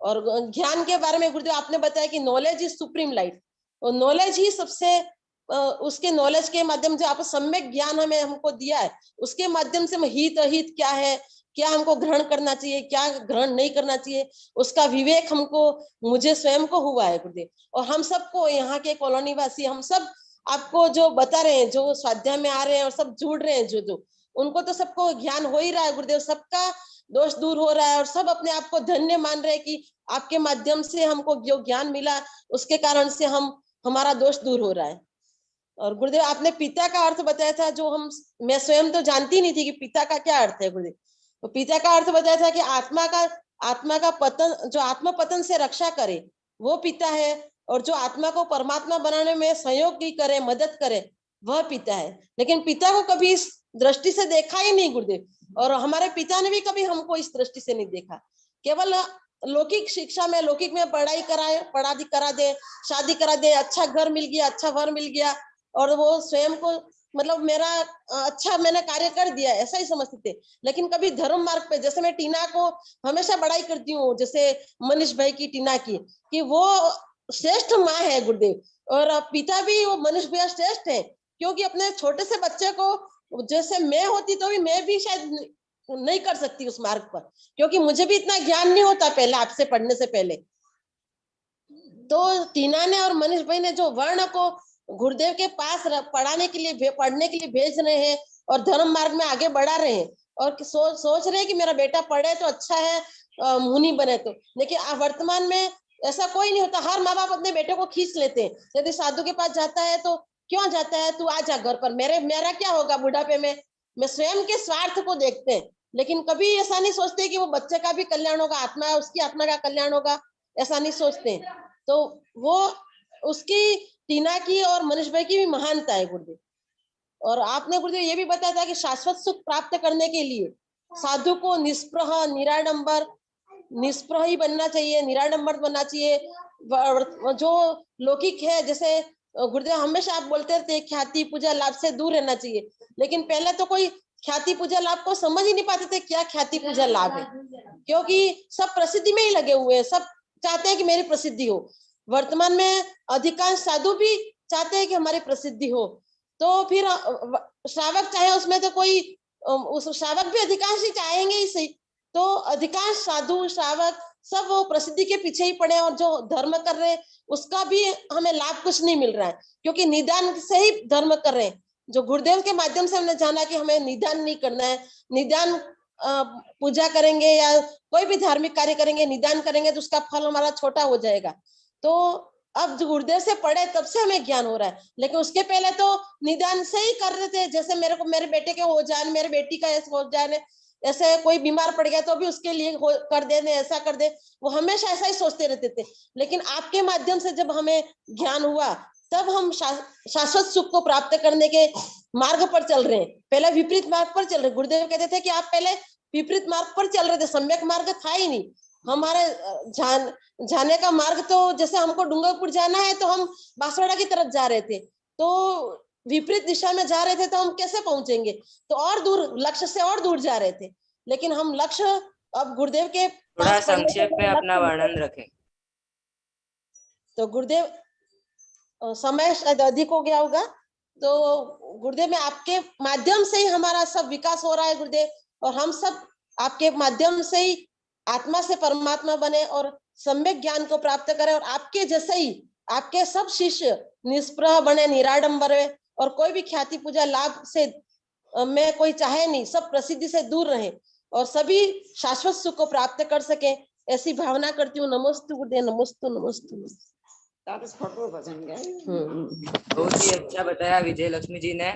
और ज्ञान के बारे में गुरुदेव आपने बताया कि नॉलेज इज सुप्रीम लाइट, और नॉलेज ही सबसे उसके नॉलेज के माध्यम से आप सम्यक ज्ञान हमें हमको दिया है, उसके माध्यम से हित अहित क्या है, क्या हमको ग्रहण करना चाहिए, क्या ग्रहण नहीं करना चाहिए, उसका विवेक हमको, मुझे स्वयं को हुआ है गुरुदेव। और हम सबको, यहाँ के कॉलोनी वासी, हम सब आपको जो बता रहे हैं, जो स्वाध्याय में आ रहे हैं और सब जुड़ रहे हैं, जो उनको तो सबको ज्ञान हो ही रहा है गुरुदेव, सबका दोष दूर हो रहा है और सब अपने आप को धन्य मान रहे हैं कि आपके माध्यम से हमको जो ज्ञान मिला उसके कारण से हमारा दोष दूर हो रहा है। और गुरुदेव आपने पिता का अर्थ बताया था, जो मैं स्वयं तो जानती नहीं थी कि पिता का क्या अर्थ है गुरुदेव। तो पिता का अर्थ बताया था कि आत्मा का पतन, जो आत्मा पतन से रक्षा करे वो पिता है, और जो आत्मा को परमात्मा बनाने में सहयोग भी करे, मदद करे, वह पिता है। लेकिन पिता को कभी इस दृष्टि से देखा ही नहीं गुरुदेव, और हमारे पिता ने भी कभी हमको इस दृष्टि से नहीं देखा। केवल लौकिक शिक्षा में, लौकिक में पढ़ाई करा दे, शादी करा दे, अच्छा घर मिल गया, अच्छा वर मिल गया, और वो स्वयं को मतलब मेरा अच्छा मैंने कार्य कर दिया, ऐसा ही समझते थे। लेकिन कभी धर्म मार्ग पे, जैसे मैं टीना को हमेशा बड़ाई करती हूँ, जैसे मनीष भाई की टीना की, कि वो श्रेष्ठ माँ है गुरुदेव, और पिता भी वो मनीष भैया श्रेष्ठ है, क्योंकि अपने छोटे से बच्चे को, जैसे मैं होती तो भी मैं भी शायद नहीं कर सकती उस मार्ग पर, क्योंकि मुझे भी इतना ज्ञान नहीं होता पहले आपसे पढ़ने से पहले। तो टीना ने और मनीष भाई ने जो वर्ण को गुरुदेव के पास पढ़ाने के लिए, पढ़ने के लिए भेज रहे हैं और धर्म मार्ग में आगे बढ़ा रहे हैं, और सोच रहे हैं कि मेरा बेटा पढ़े तो अच्छा है, मुनि बने तो। लेकिन वर्तमान में ऐसा कोई नहीं होता, हर माँ बाप अपने बेटे को खींच लेते हैं। यदि साधु के पास जाता है तो क्यों जाता है, तू आ जा घर पर, मेरा क्या होगा बुढ़ापे में, मैं स्वयं के स्वार्थ को देखते हैं। लेकिन कभी ऐसा नहीं सोचते कि वो बच्चे का भी कल्याण होगा, आत्मा, उसकी आत्मा का कल्याण होगा, ऐसा नहीं सोचते। तो वो उसकी, टीना की और मनीष भाई की भी महानता है गुरुदेव। और आपने गुरुदेव ये भी बताया था कि शाश्वत सुख प्राप्त करने के लिए साधु को निष्प्रह, निष्प्रह ही बनना चाहिए, निराडंबर बनना चाहिए। जो लौकिक है, जैसे गुरुदेव हमेशा आप बोलते थे ख्याति पूजा लाभ से दूर रहना चाहिए, लेकिन पहले तो कोई ख्याति पूजा लाभ को समझ ही नहीं पाते थे क्या ख्याति पूजा लाभ है, क्योंकि सब प्रसिद्धि में ही लगे हुए हैं, सब चाहते हैं कि मेरी प्रसिद्धि हो। वर्तमान में अधिकांश साधु भी चाहते हैं कि हमारी प्रसिद्धि हो, तो फिर श्रावक चाहे उसमें तो कोई, उस श्रावक भी अधिकांश ही चाहेंगे ही सही, तो अधिकांश साधु श्रावक सब वो प्रसिद्धि के पीछे ही पड़े, और जो धर्म कर रहे हैं उसका भी हमें लाभ कुछ नहीं मिल रहा है, क्योंकि निदान से ही धर्म कर रहे हैं। जो गुरुदेव के माध्यम से हमने जाना कि हमें निदान नहीं करना है, निदान पूजा करेंगे या कोई भी धार्मिक कार्य करेंगे, निदान करेंगे तो उसका फल हमारा छोटा हो जाएगा। तो अब जो गुरुदेव से पढ़े तब से हमें ज्ञान हो रहा है, लेकिन उसके पहले तो निदान से ही कर रहे थे, जैसे मेरे बेटे के हो जाए, मेरे बेटी का ऐसा हो जाए, ऐसे कोई बीमार पड़ गया तो भी उसके लिए कर दे, ऐसा कर दे, वो हमेशा ऐसा ही सोचते रहते थे। लेकिन आपके माध्यम से जब हमें ज्ञान हुआ तब हम शाश्वत सुख को प्राप्त करने के मार्ग पर चल रहे हैं। पहले विपरीत मार्ग पर चल रहे। गुरुदेव कहते थे कि आप पहले विपरीत मार्ग पर चल रहे थे, सम्यक मार्ग था ही नहीं। हमारे जाने का मार्ग तो, जैसे हमको डूंगरपुर जाना है तो हम बांसवाड़ा की तरफ जा रहे थे, तो विपरीत दिशा में जा रहे थे तो हम कैसे पहुंचेंगे, तो और दूर, लक्ष्य से और दूर जा रहे थे। लेकिन हम लक्ष्य अब गुरुदेव के थोड़ा संक्षेप में अपना वर्णन रखें। तो गुरुदेव, समय शायद अधिक हो गया होगा, तो गुरुदेव में आपके माध्यम से ही हमारा सब विकास हो रहा है गुरुदेव, और हम सब आपके माध्यम से ही आत्मा से परमात्मा बने और सम्यक ज्ञान को प्राप्त करें, और आपके जैसे ही आपके सब शिष्य निष्प्रह बने, निराडंबर है, और कोई भी ख्याति पूजा लाभ से में कोई चाहे नहीं, सब प्रसिद्धि से दूर रहे और सभी शाश्वत सुख को प्राप्त कर सके, ऐसी भावना करती हूँ। नमोस्तु गुरुदेव, नमोस्तु नमोस्तु। बहुत ही अच्छा बताया विजय लक्ष्मी जी ने।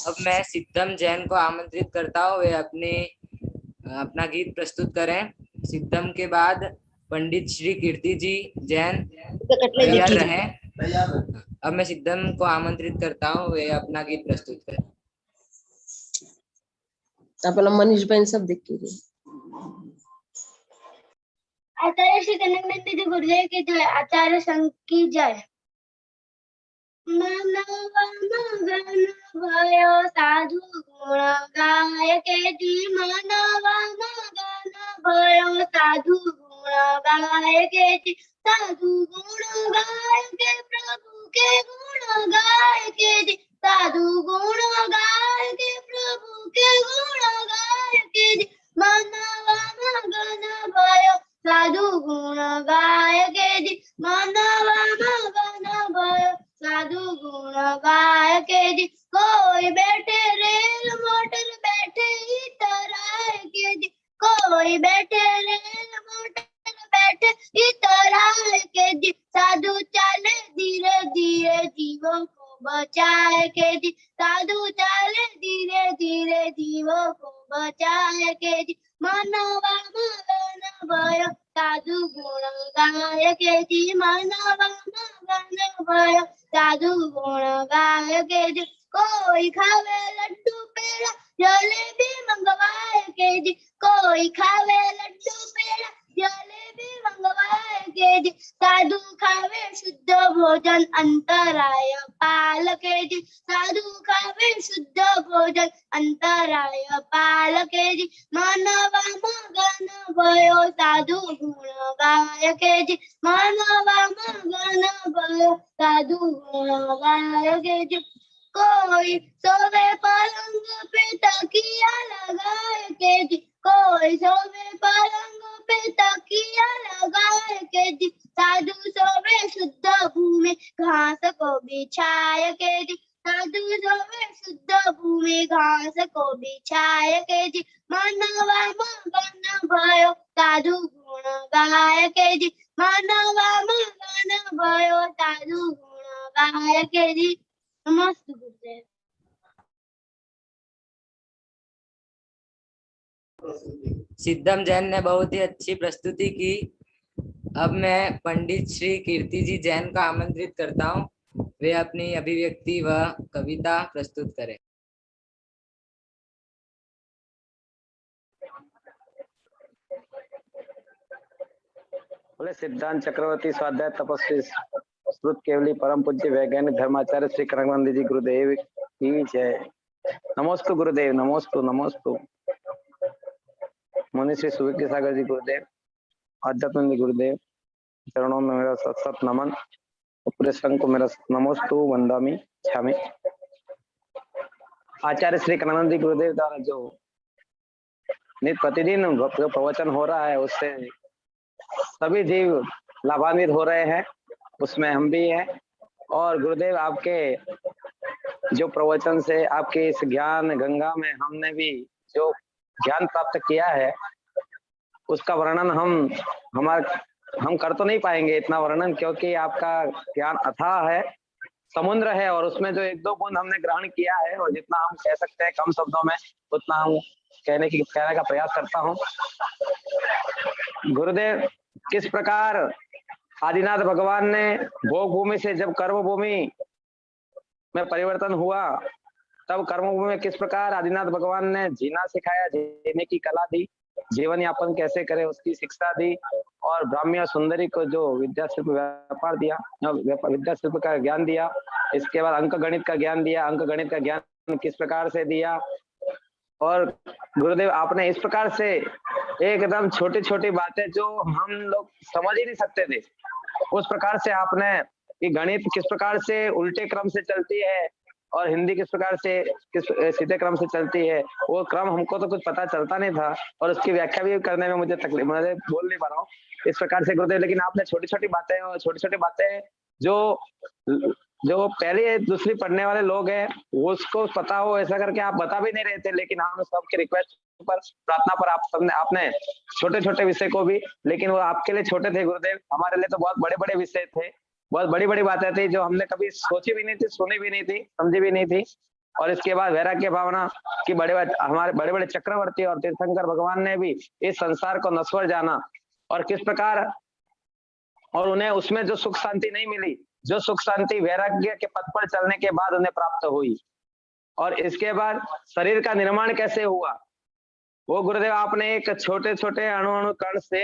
अब मैं सिद्धम जैन को आमंत्रित करता हूँ, वे अपना गीत प्रस्तुत करें। सिद्धम के बाद पंडित श्री कीर्ति जी जैन तैयार रहे। अब मैं सिद्धम को आमंत्रित करता हूँ, वे अपना गीत प्रस्तुत करें। आपला मनीष बहन सब देखिए। आचार्य श्री कनकनंदी गुरुदेव की जय, आचार्य संघ की जय। मनवन भयो साधु गुण गाय के जी, मनवन भयो साधु गुण गाय के जी, साधु गुण गाय के प्रभु के गुण गाय के जी, साधु गुण गाय के प्रभु के गुण गाय के जी, मनवन गण भयो साधु गुण गाय के जी, मनवन गण भयो साधु गुण गाय के जी, कोई बैठे रेल मोटर बैठे इतराय के जी, कोई बैठे रेल मोटर बैठे इतराय के जी, साधु चले धीरे धीरे जीवों को बचाए के जी, साधु चले धीरे धीरे जीवों को बचाए के जी, मनवा मगन भयो साधु गुण गाय के जी, मनवा मगन भयो साधु गुण गाय के जी, कोई खावे लड्डू पेड़ा जलेबी मंगवाए के जी, कोई खावे लड्डू पेड़ा जलेबी मंगवाए के जी, साधु खावे शुद्ध भोजन अंतराय पाल के जी, साधु खावे शुद्ध भोजन अंतराय पाल के जी, मानवा मगन भयो साधु गुण गाय के जी, मानवा मगन भयो साधु गुण गाय के जी, कोई सोवे पलंग पे तकिया लगाए के जी, कोई सोवे पलंग पे तकिया लगाए के जी, साधु सोवे शुद्ध भूमि घास को बिछाए के जी, साधु सोवे शुद्ध भूमि घास को बिछाए के जी, मानवा मगन भयो साधु गुण गाय के जी, मानवा मगन भयो साधु गुण गाय के जी। नमस्ते गुरुदेव। सिद्धम जैन ने बहुत ही अच्छी प्रस्तुति की। अब मैं पंडित श्री कीर्ति जी जैन को आमंत्रित करता हूँ, वे अपनी अभिव्यक्ति व कविता प्रस्तुत करें। बोले सिद्धांत चक्रवर्ती स्वाध्याय तपस्वी श्रुत केवली परम पूज्य वैज्ञानिक धर्माचार्य श्री कनकानंद जी गुरुदेव की जय। नमोस्तु गुरुदेव, नमोस्तु नमोस्तु। मुनि श्री सुविज्ञ सागर जी गुरुदेव, आध्यात्मिक गुरुदेव चरणों में मेरा सत सत नमन, पूरे संघ को मेरा नमोस्तु वंदामि छामी। आचार्य श्री कनकानंद जी गुरुदेव द्वारा जो नित्य प्रतिदिन जो प्रवचन हो रहा है उससे सभी जीव लाभान्वित हो रहे हैं, उसमें हम भी हैं। और गुरुदेव आपके जो प्रवचन से आपके इस ज्ञान गंगा में हमने भी जो ज्ञान प्राप्त किया है उसका वर्णन हम कर तो नहीं पाएंगे इतना वर्णन, क्योंकि आपका ज्ञान अथाह है, समुद्र है, और उसमें जो एक दो बूंद हमने ग्रहण किया है और जितना हम कह सकते हैं कम शब्दों में उतना हम कहने का प्रयास करता हूँ। गुरुदेव, किस प्रकार आदिनाथ भगवान ने भोग भूमि से जब कर्म भूमि में परिवर्तन हुआ तब कर्म भूमि में किस प्रकार आदिनाथ भगवान ने जीना सिखाया, जीने की कला दी, जीवन यापन कैसे करे उसकी शिक्षा दी, और ब्राह्मी और सुंदरी को जो विद्या शिल्प व्यापार दिया, विद्या शिल्प का ज्ञान दिया, इसके बाद अंक गणित का ज्ञान दिया, अंक गणित का ज्ञान किस प्रकार से दिया। और गुरुदेव आपने इस प्रकार से एकदम छोटी छोटी बातें जो हम लोग समझ ही नहीं सकते थे उस प्रकार से आपने कि गणित किस प्रकार से उल्टे क्रम से चलती है और हिंदी किस प्रकार से किस सीधे क्रम से चलती है, वो क्रम हमको तो कुछ पता चलता नहीं था और उसकी व्याख्या भी करने में मुझे तकलीफ, मुझे बोल नहीं पा रहा हूँ इस प्रकार से गुरुदेव। लेकिन आपने छोटी छोटी बातें और छोटी छोटी बातें जो पहले दूसरी पढ़ने वाले लोग हैं वो उसको पता हो ऐसा करके आप बता भी नहीं रहे थे, लेकिन हम सबके रिक्वेस्ट पर प्रार्थना पर आपने छोटे छोटे विषय को भी, लेकिन वो आपके लिए छोटे थे गुरुदेव, हमारे लिए तो बहुत बड़े बड़े विषय थे, बहुत बड़ी बड़ी बातें थी जो हमने कभी सोची भी नहीं थी, सुनी भी नहीं थी, समझी भी नहीं थी। और इसके बाद वैराग्य भावना की हमारे बड़े बड़े चक्रवर्ती और तीर्थंकर भगवान ने भी इस संसार को नश्वर जाना और किस प्रकार, और उन्हें उसमें जो सुख शांति नहीं मिली, जो सुख शांति वैराग्य के पथ पर चलने के बाद उन्हें प्राप्त हुई। और इसके बाद शरीर का निर्माण कैसे हुआ वो गुरुदेव आपने एक छोटे छोटे अणु कण से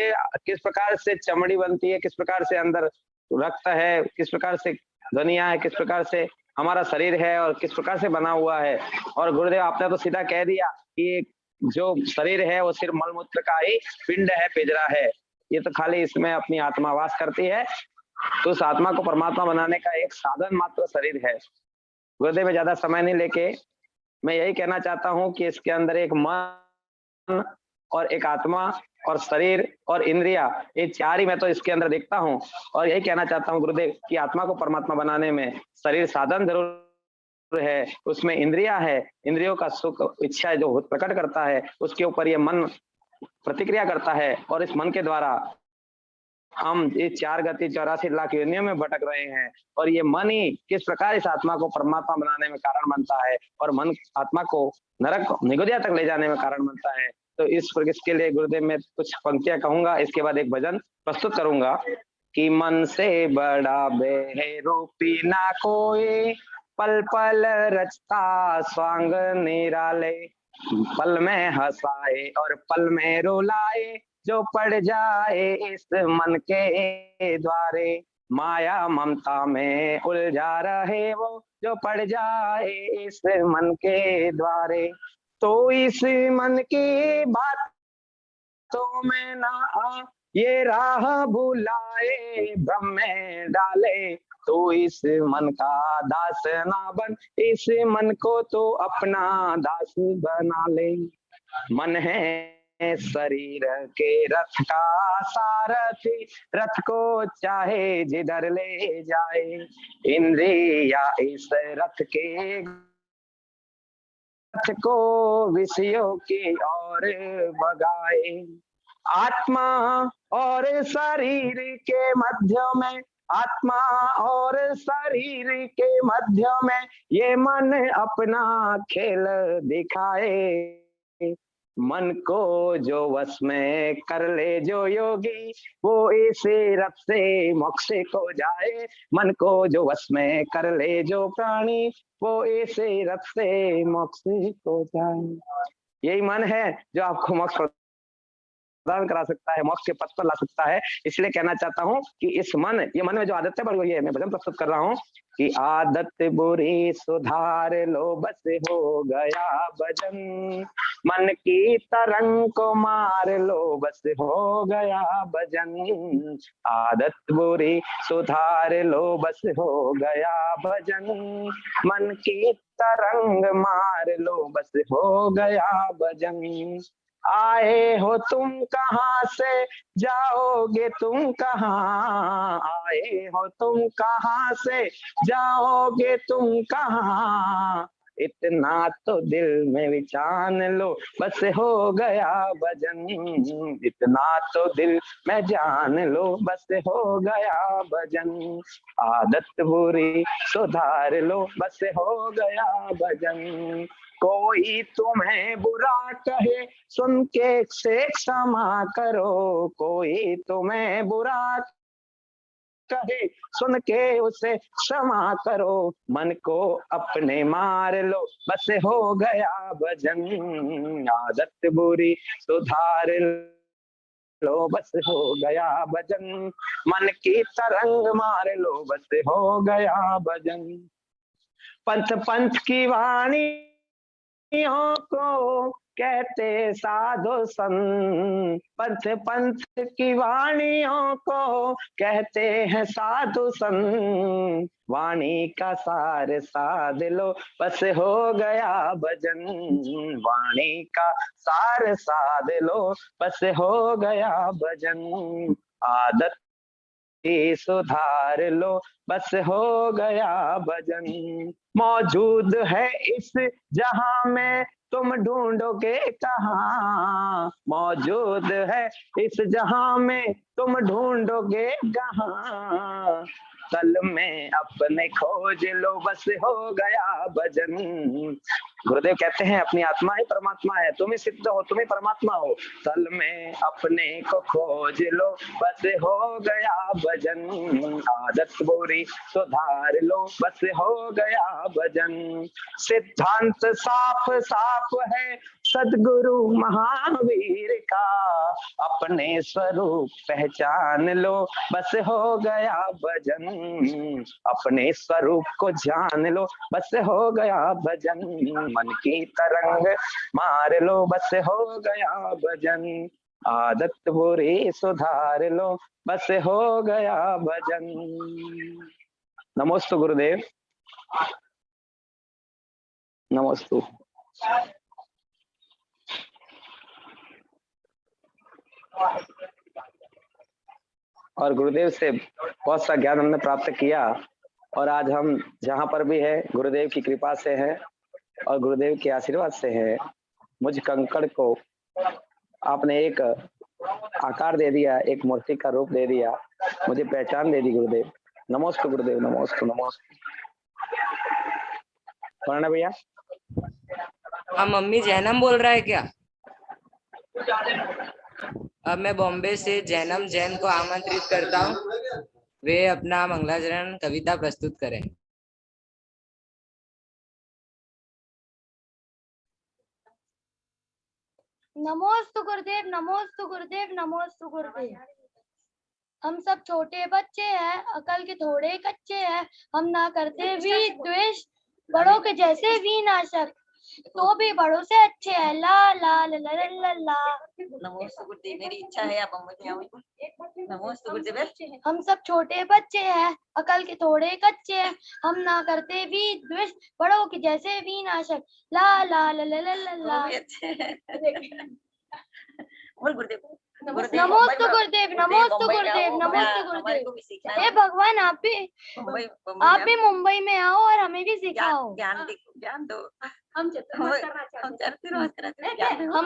किस प्रकार से चमड़ी बनती है, किस प्रकार से अंदर रक्त है, किस प्रकार से ध्वनिया है, किस प्रकार से हमारा शरीर है और किस प्रकार से बना हुआ है। और गुरुदेव आपने तो सीधा कह दिया कि जो शरीर है वो सिर्फ मलमूत्र का ही पिंड है, पिंजरा है, ये तो खाली इसमें अपनी आत्मा वास करती है, तो उस आत्मा को परमात्मा बनाने का एक साधन मात्र शरीर है। गुरुदेव में ज्यादा समय नहीं लेके मैं यही कहना चाहता हूँ कि इसके अंदर एक मन और एक आत्मा और शरीर और इंद्रिया, ये चार ही मैं तो इसके अंदर देखता हूँ। और यही कहना चाहता हूँ गुरुदेव कि आत्मा को परमात्मा बनाने में शरीर साधन जरूर है, उसमें इंद्रिया है, इंद्रियों का सुख इच्छा जो प्रकट करता है उसके ऊपर ये मन प्रतिक्रिया करता है, और इस मन के द्वारा हम इस 4 गति 84 लाख योनियों में भटक रहे हैं। और ये मन ही किस प्रकार इस आत्मा को परमात्मा बनाने में कारण बनता है और मन आत्मा को नरक निगोदिया तक ले जाने में कारण बनता है। तो इसके लिए गुरुदेव में कुछ पंक्तियां कहूंगा, इसके बाद एक भजन प्रस्तुत करूंगा कि मन से बड़ा बेरूपी ना कोई, पल पल रचता स्वांग निराले, पल में हंसाए और पल में रुलाए, जो पड़ जाए इस मन के द्वारे, माया ममता में उलझा रहे वो जो पड़ जाए इस मन के द्वारे। तो इस मन की बातों में ना आ, ये राह भुलाए भ्रम में डाले। तो इस मन का दास ना बन, इस मन को तो अपना दास बना ले। मन है शरीर के रथ का सारथी, रथ को चाहे जिधर ले जाए। इंद्रिया इस रथ के रथ को विषयों की ओर भगाए। आत्मा और शरीर के मध्य में, आत्मा और शरीर के मध्य में ये मन अपना खेल दिखाए। मन को जो वश में कर ले जो योगी, वो इसे रथ से मोक्ष को जाए। मन को जो वश में कर ले जो प्राणी, वो इसे रथ से मोक्ष को जाए। यही मन है जो आपको मोक्ष प्रदान करा सकता है, मोक्ष के पथ पर ला सकता है। इसलिए कहना चाहता हूँ कि इस मन, ये मन में जो आदतें बढ़ गई है, मैं भजन प्रस्तुत कर रहा हूँ कि आदत बुरी सुधार लो बस हो गया भजन। मन की तरंग को मार लो बस हो गया भजन। आदत बुरी सुधार लो बस हो गया भजन। मन की तरंग मार लो बस हो गया भजन। आए हो तुम कहाँ से, जाओगे तुम कहाँ। आए हो तुम कहाँ से, जाओगे तुम कहाँ। इतना तो दिल में विचार लो बस हो गया भजन। इतना तो दिल में जान लो बस हो गया भजन। आदत बुरी सुधार लो बस हो गया भजन। कोई तुम्हें बुरा कहे सुन के से क्षमा करो। कोई तुम्हें बुरा कहे सुन के उसे क्षमा करो। मन को अपने मार लो बस हो गया भजन। आदत बुरी सुधार लो बस हो गया भजन। मन की तरंग मार लो बस हो गया भजन। पंथ पंथ की वाणी को कहते साधु संत, पंथ पंथ की वाणियों को कहते हैं साधु संत। वाणी का सार साध लो बस हो गया भजन। वाणी का सार साध लो बस हो गया भजन। आदत सुधार लो बस हो गया भजन। मौजूद है इस जहां में तुम ढूंढोगे कहाँ। मौजूद है इस जहां में तुम ढूंढोगे कहाँ। तल में अपने खोज लो बस हो गया भजन। गुरुदेव कहते हैं अपनी आत्मा ही परमात्मा है, तुम ही सिद्ध हो, तुम ही परमात्मा हो। तल में अपने को खोज लो बस हो गया भजन। आदत बुरी सुधार लो बस हो गया भजन। सिद्धांत साफ साफ है सदगुरु महावीर का। अपने स्वरूप पहचान लो बस हो गया भजन। अपने स्वरूप को जान लो बस हो गया भजन। मन की तरंग मार लो बस हो गया भजन। आदत बुरी सुधार लो बस हो गया भजन। नमोस्तु गुरुदेव, नमोस्तु। और गुरुदेव से बहुत सा ज्ञान हमने प्राप्त किया और आज हम जहाँ पर भी है गुरुदेव की कृपा से है और गुरुदेव के आशीर्वाद से है। मुझ कंकड़ को आपने एक आकार दे दिया, एक मूर्ति का रूप दे दिया, मुझे पहचान दे दी गुरुदेव। नमोस्तु गुरुदेव, नमोस्तु नमोस्तु। वरना भैया हाँ, मम्मी जैनम बोल रहा है क्या? अब मैं बॉम्बे से जैनम जैन को आमंत्रित करता हूँ, वे अपना मंगलाचरण कविता प्रस्तुत करें। नमोस्तु गुरुदेव, नमोस्तु गुरुदेव, नमोस्तु गुरुदेव। हम सब छोटे बच्चे हैं, अकल के थोड़े कच्चे हैं, हम ना करते भी द्वेष, बड़ों के जैसे भी नाशक, तो भी बड़ों से अच्छे हैं। ला ला ला ला ला ला। नमोस्तु गुरुदेव, मेरी इच्छा है आप अम्मा जी आओ। नमोस्तु गुरुदेव। हम सब छोटे बच्चे हैं, अकल के थोड़े कच्चे हैं, हम ना करते भी द्वेष, बड़ों के जैसे भी नाशक। ला ला ला ला ला ला ला। बोल गुरुदेव। नमोस्तु गुरुदेव, नमोस्तु गुरुदेव, नमोस्तु गुरुदेव। हे भगवान, आप भी मुंबई में आओ और हमें भी सिखाओ। ज्ञान दो। हम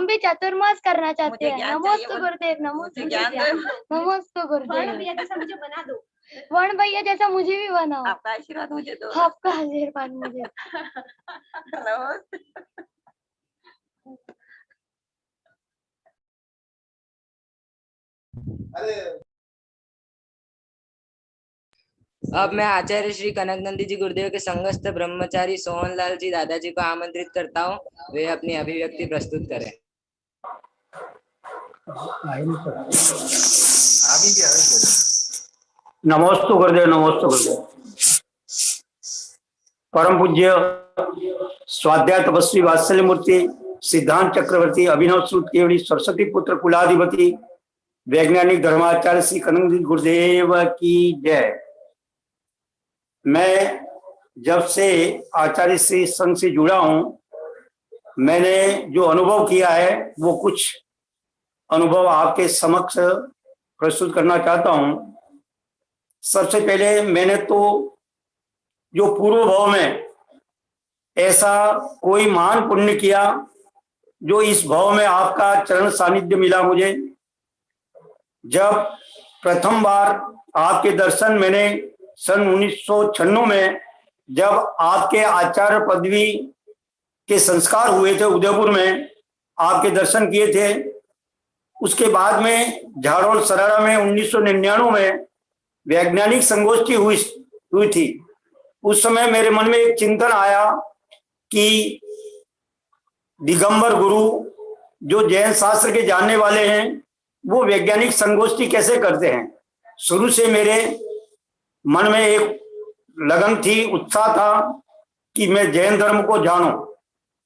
भी चतुर्मास करना चाहते हैं। नमोस्तु गुरुदेव, नमोस्तु गुरुदेव, नमोस्तु गुरुदेव। जैसा मुझे बना दो। वर्ण भैया जैसा मुझे भी बनाओ। आपका आशीर्वाद मुझे दो। आपका आशीर्वाद मुझे। अब मैं आचार्य श्री कनक नंदी जी गुरुदेव के संगस्थ ब्रह्मचारी सोहनलाल जी दादाजी को आमंत्रित करता हूँ, वे अपनी अभिव्यक्ति प्रस्तुत करें। नमोस्तु गुरुदेव, नमोस्तु गुरुदेव। परम पूज्य स्वाध्याय तपस्वी वात्सल्य मूर्ति सिद्धांत चक्रवर्ती अभिनव सूत केवड़ी सरस्वती पुत्र कुलाधिपति वैज्ञानिक धर्माचार्य श्री कनक नंदी गुरुदेव की जय। मैं जब से आचार्य श्री संघ से जुड़ा हूं, मैंने जो अनुभव किया है वो कुछ अनुभव आपके समक्ष प्रस्तुत करना चाहता हूं। सबसे पहले मैंने तो जो पूर्व भाव में ऐसा कोई महान पुण्य किया जो इस भाव में आपका चरण सानिध्य मिला मुझे। जब प्रथम बार आपके दर्शन मैंने सन 1996 में जब आपके आचार्य पदवी के संस्कार हुए थे उदयपुर में, आपके दर्शन किए थे। उसके बाद में झाड़ोल सरारा में 1999 में वैज्ञानिक संगोष्ठी हुई थी। उस समय मेरे मन में एक चिंतन आया कि दिगंबर गुरु जो जैन शास्त्र के जानने वाले हैं वो वैज्ञानिक संगोष्ठी कैसे करते हैं। शुरू से मेरे मन में एक लगन थी, उत्साह था कि मैं जैन धर्म को जानूं।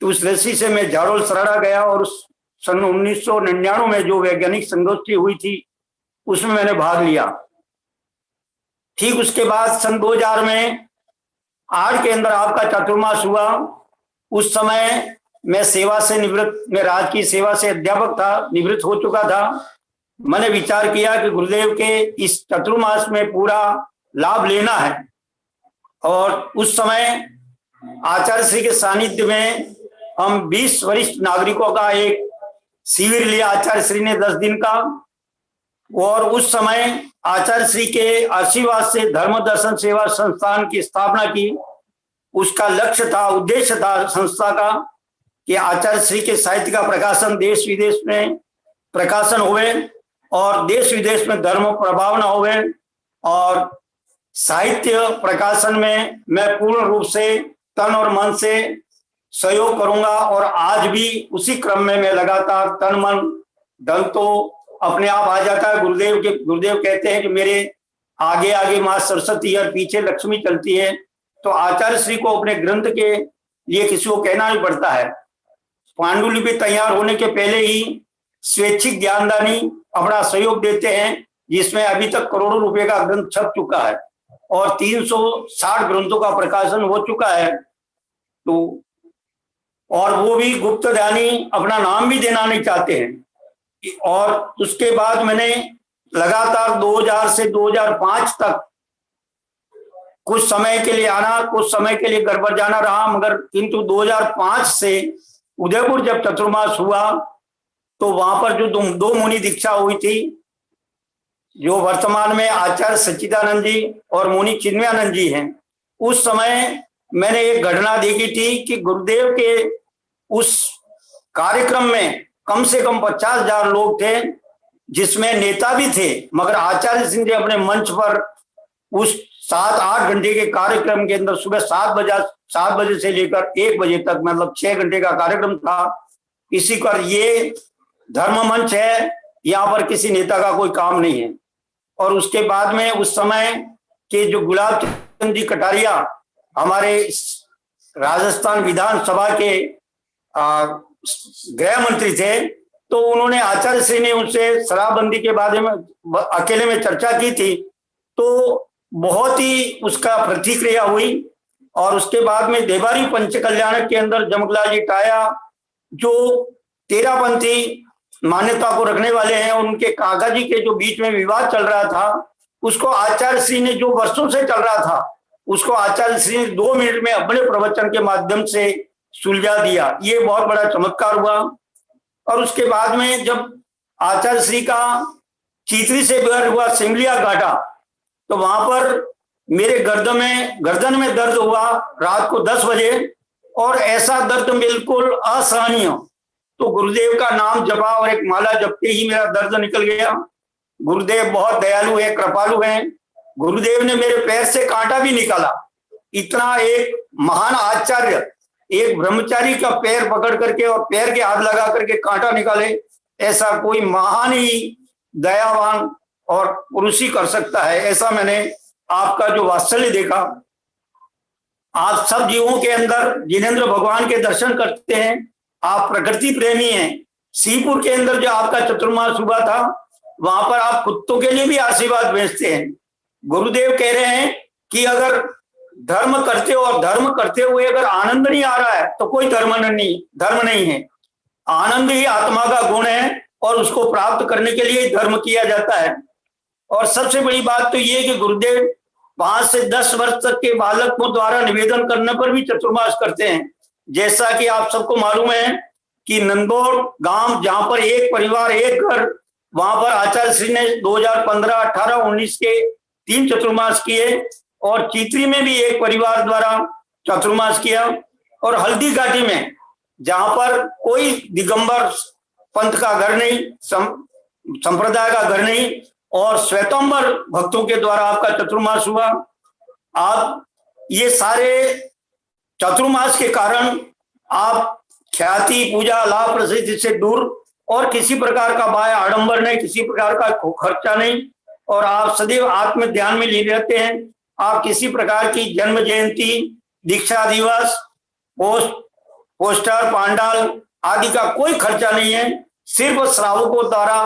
तो उस दृष्टि से मैं झाड़ोल सरारा गया और उस सन 1999 में जो वैज्ञानिक संगोष्ठी हुई थी उसमें मैंने भाग लिया। ठीक उसके बाद सन 2000 में 8 के अंदर आपका चातुर्मास हुआ। उस समय मैं सेवा से निवृत्त, मैं राजकीय सेवा से अध्यापक था, निवृत्त हो चुका था। मैंने विचार किया कि गुरुदेव के इस चातुर्मास में पूरा लाभ लेना है और उस समय आचार्य श्री के सानिध्य में हम 20 वरिष्ठ नागरिकों का एक शिविर लिया आचार्य श्री ने 10 दिन का। और उस समय आचार्य श्री के आशीर्वाद से धर्म दर्शन सेवा संस्थान की स्थापना की। उसका लक्ष्य था, उद्देश्य था संस्था का कि आचार्य श्री के साहित्य का प्रकाशन देश विदेश में प्रकाशन हुए और देश विदेश में धर्म प्रभाव न हुए। और साहित्य प्रकाशन में मैं पूर्ण रूप से तन और मन से सहयोग करूंगा और आज भी उसी क्रम में मैं लगातार तन मन धन तो अपने आप आ जाता है। गुरुदेव कहते हैं कि मेरे आगे आगे माँ सरस्वती और पीछे लक्ष्मी चलती है। तो आचार्य श्री को अपने ग्रंथ के लिए किसी को कहना नहीं पड़ता है। पांडुलिपि तैयार होने के पहले ही स्वैच्छिक ज्ञानदानी अपना सहयोग देते हैं, जिसमें अभी तक करोड़ों रुपए का ग्रंथ छप चुका है और 360 ग्रंथों का प्रकाशन हो चुका है। तो और वो भी गुप्त ध्यानी अपना नाम भी देना नहीं चाहते हैं। और उसके बाद मैंने लगातार 2000 से 2005 तक कुछ समय के लिए आना, कुछ समय के लिए गड़बड़ जाना रहा, मगर किंतु 2005 से उदयपुर जब चतुर्मास हुआ तो वहां पर जो दो मुनि दीक्षा हुई थी, जो वर्तमान में आचार्य सच्चिदानंद जी और मुनि चिन्मयानंद जी हैं, उस समय मैंने एक घटना देखी थी कि गुरुदेव के उस कार्यक्रम में कम से कम 50,000 लोग थे, जिसमें नेता भी थे। मगर आचार्य सिंह जी अपने मंच पर उस 7-8 घंटे के कार्यक्रम के अंदर सुबह 7 बजे से लेकर 1 बजे तक, मतलब 6 घंटे का कार्यक्रम था। इसी पर ये धर्म मंच है, यहाँ पर किसी नेता का कोई काम नहीं है। और उसके बाद में उस समय के जो गुलाब चंद जी कटारिया हमारे राजस्थान विधानसभा के गृह मंत्री थे, तो उन्होंने आचार्य श्री ने उनसे शराबबंदी के बारे में अकेले में चर्चा की थी, तो बहुत ही उसका प्रतिक्रिया हुई। और उसके बाद में देवारी पंचकल्याण के अंदर जमकलाल जी टाया जो तेरापंथी मान्यता को रखने वाले हैं, उनके काका जी के जो बीच में विवाद चल रहा था, उसको आचार्य श्री ने, जो वर्षों से चल रहा था, उसको आचार्य श्री ने 2 मिनट में अपने प्रवचन के माध्यम से सुलझा दिया। ये बहुत बड़ा चमत्कार हुआ। और उसके बाद में जब आचार्य श्री का चीतरी से विवाद हुआ, सिमलिया काटा, तो वहां पर मेरे गर्दन में दर्द हुआ रात को 10 बजे, और ऐसा दर्द बिल्कुल असहनीय। तो गुरुदेव का नाम जपा और एक माला जपते ही मेरा दर्द निकल गया। गुरुदेव बहुत दयालु है, कृपालु हैं। गुरुदेव ने मेरे पैर से कांटा भी निकाला। इतना एक महान आचार्य एक ब्रह्मचारी का पैर पकड़ करके और पैर के हाथ लगा करके कांटा निकाले, ऐसा कोई महान ही दयावान और पुरुष ही कर सकता है। ऐसा मैंने आपका जो वात्सल्य देखा, आप सब जीवों के अंदर जिनेंद्र भगवान के दर्शन करते हैं, आप प्रकृति प्रेमी हैं। सीपुर के अंदर जो आपका चतुर्मास हुआ था, वहां पर आप कुत्तों के लिए भी आशीर्वाद भेजते हैं। गुरुदेव कह रहे हैं कि अगर धर्म करते हो और धर्म करते हुए अगर आनंद नहीं आ रहा है तो कोई धर्म नहीं है। आनंद ही आत्मा का गुण है और उसको प्राप्त करने के लिए धर्म किया जाता है। और सबसे बड़ी बात तो ये कि गुरुदेव 5 से 10 वर्ष तक के बालकों द्वारा निवेदन करने पर भी चतुर्मास करते हैं। जैसा कि आप सबको मालूम है कि नंदौर गांव, जहां पर एक परिवार एक घर, वहां पर आचार्य श्री ने 2015, 18, 19 के 3 चतुर्मास किए, और चित्री में भी एक परिवार द्वारा चतुर्मास किया। और हल्दी घाटी में, जहां पर कोई दिगंबर पंथ का घर नहीं, संप्रदाय का घर नहीं, और श्वेतंबर भक्तों के द्वारा आपका चतुर्मास हुआ। आप ये सारे चतुर्मास के कारण आप ख्याति, पूजा, लाभ, प्रसिद्धि से दूर, और किसी प्रकार का बाह्य आडंबर नहीं, किसी प्रकार का खर्चा नहीं, और आप सदैव आत्म ध्यान में लीन रहते हैं। आप किसी प्रकार की जन्म जयंती, दीक्षा दिवस, पोस्टर, पांडाल आदि का कोई खर्चा नहीं है। सिर्फ श्रावकों द्वारा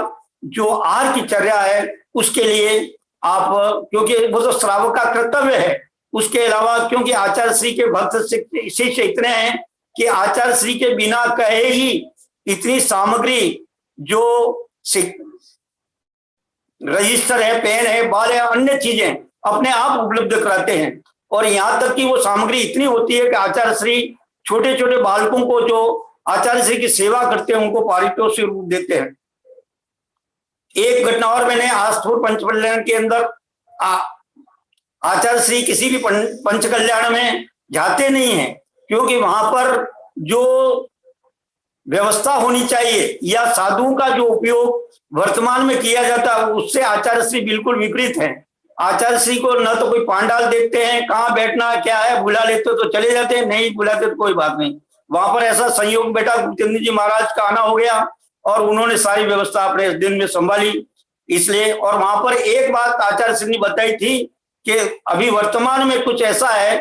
जो आहार की चर्या है उसके लिए आप, क्योंकि वो तो श्रावक का कर्तव्य है। उसके अलावा क्योंकि आचार्य श्री के भक्त शिष्य इतने हैं कि आचार्य श्री के बिना कहे ही इतनी सामग्री, जो रजिस्टर है, पेन है, बाल है, अन्य चीजें अपने आप उपलब्ध कराते हैं। और यहाँ तक कि वो सामग्री इतनी होती है कि आचार्य श्री छोटे छोटे बालकों को जो आचार्य श्री की सेवा करते हैं उनको पारितोषिक रूप देते हैं। एक घटना और, मैंने आस्थपुर पंचकल्याण के अंदर आचार्य श्री किसी भी पंचकल्याण में जाते नहीं हैं, क्योंकि वहां पर जो व्यवस्था होनी चाहिए या साधुओं का जो उपयोग वर्तमान में किया जाता है उससे आचार्य श्री बिल्कुल विपरीत है। आचार्य श्री को न तो कोई पांडाल देखते हैं, कहाँ बैठना क्या है, बुला लेते तो चले जाते हैं, नहीं बुलाते तो कोई बात नहीं। वहां पर ऐसा संयोग बेटा गुप्तेंद्र जी महाराज का आना हो गया और उन्होंने सारी व्यवस्था अपने दिन में संभाली। इसलिए, और वहां पर एक बात आचार्य श्री ने बताई थी कि अभी वर्तमान में कुछ ऐसा है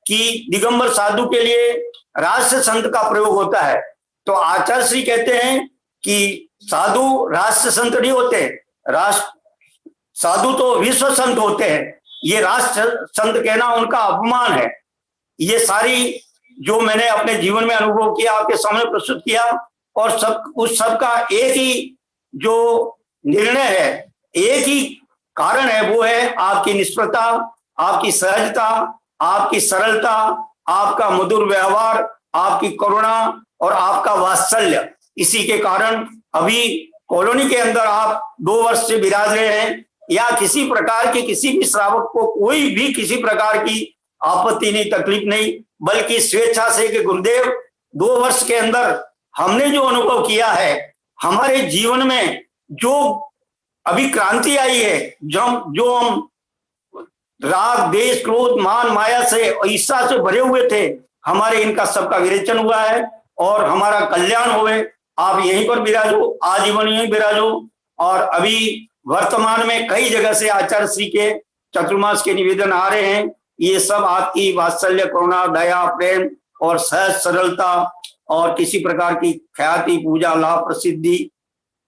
कि दिगंबर साधु के लिए राष्ट्र संत का प्रयोग होता है। तो आचार्य श्री कहते हैं कि साधु राष्ट्र संत नहीं होते, साधु तो विश्व संत होते हैं। ये राष्ट्र संत कहना उनका अपमान है। ये सारी जो मैंने अपने जीवन में अनुभव किया आपके सामने प्रस्तुत किया, और उस सब का एक ही जो निर्णय है, एक ही कारण है, वो है आपकी निष्ठता, आपकी सहजता, आपकी सरलता, आपका मधुर व्यवहार, आपकी करुणा और आपका वात्सल्य। इसी के कारण अभी कॉलोनी के अंदर आप 2 वर्ष से विराज रहे हैं, या किसी प्रकार की किसी भी श्रावक को कोई भी किसी प्रकार की आपत्ति नहीं, तकलीफ नहीं, बल्कि स्वेच्छा से कि गुरुदेव 2 वर्ष के अंदर हमने जो अनुभव किया है, हमारे जीवन में जो अभी क्रांति आई है, जो हम राग, देश, क्रोध, मान, माया से, ईर्ष्या से भरे हुए थे, हमारे इनका सबका विरेचन हुआ है और हमारा कल्याण होवे। आप यहीं पर विराजो, आजीवन यहीं विराजो। और अभी वर्तमान में कई जगह से आचार्य श्री के चतुर्मास के निवेदन आ रहे हैं। ये सब आपकी वात्सल्य, करुणा, दया, प्रेम और सहज सरलता और किसी प्रकार की ख्याति, पूजा, लाभ, प्रसिद्धि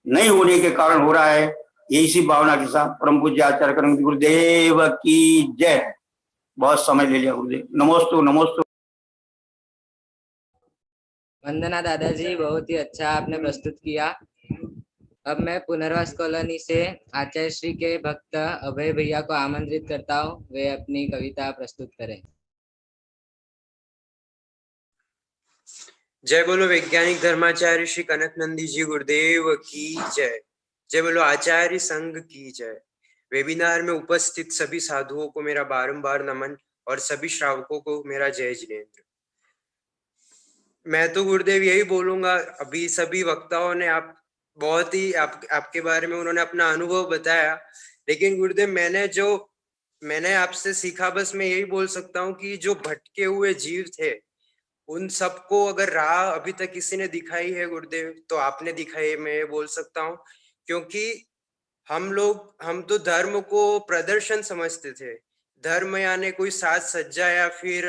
नहीं होने के कारण हो रहा है। ये इसी भावना के साथ परम पूज्य आचार्य करेंगे गुरुदेव की जय। बहुत समय ले लिया गुरुदेव। नमोस्तु नमोस्तु। वंदना दादाजी, बहुत ही अच्छा आपने प्रस्तुत किया। अब मैं पुनर्वास कॉलोनी से आचार्य श्री के भक्त अभय भैया को आमंत्रित करता हूँ, वे अपनी कविता प्रस्तुत करें। जय बोलो वैज्ञानिक धर्माचार्य श्री कनक नंदी जी गुरुदेव की जय। जय बोलो आचार्य संघ की जय। वेबिनार में उपस्थित सभी साधुओं को मेरा बारंबार नमन और सभी श्रावकों को मेरा जय जिनेन्द्र। मैं तो गुरुदेव यही बोलूंगा, अभी सभी वक्ताओं ने बहुत ही आपके बारे में उन्होंने अपना अनुभव बताया, लेकिन गुरुदेव मैंने आपसे सीखा, बस मैं यही बोल सकता हूँ कि जो भटके हुए जीव थे उन सबको अगर राह अभी तक किसी ने दिखाई है गुरुदेव तो आपने दिखाई है, मैं ये बोल सकता हूँ। क्योंकि हम तो धर्म को प्रदर्शन समझते थे, धर्म यानी कोई साज सज्जा या फिर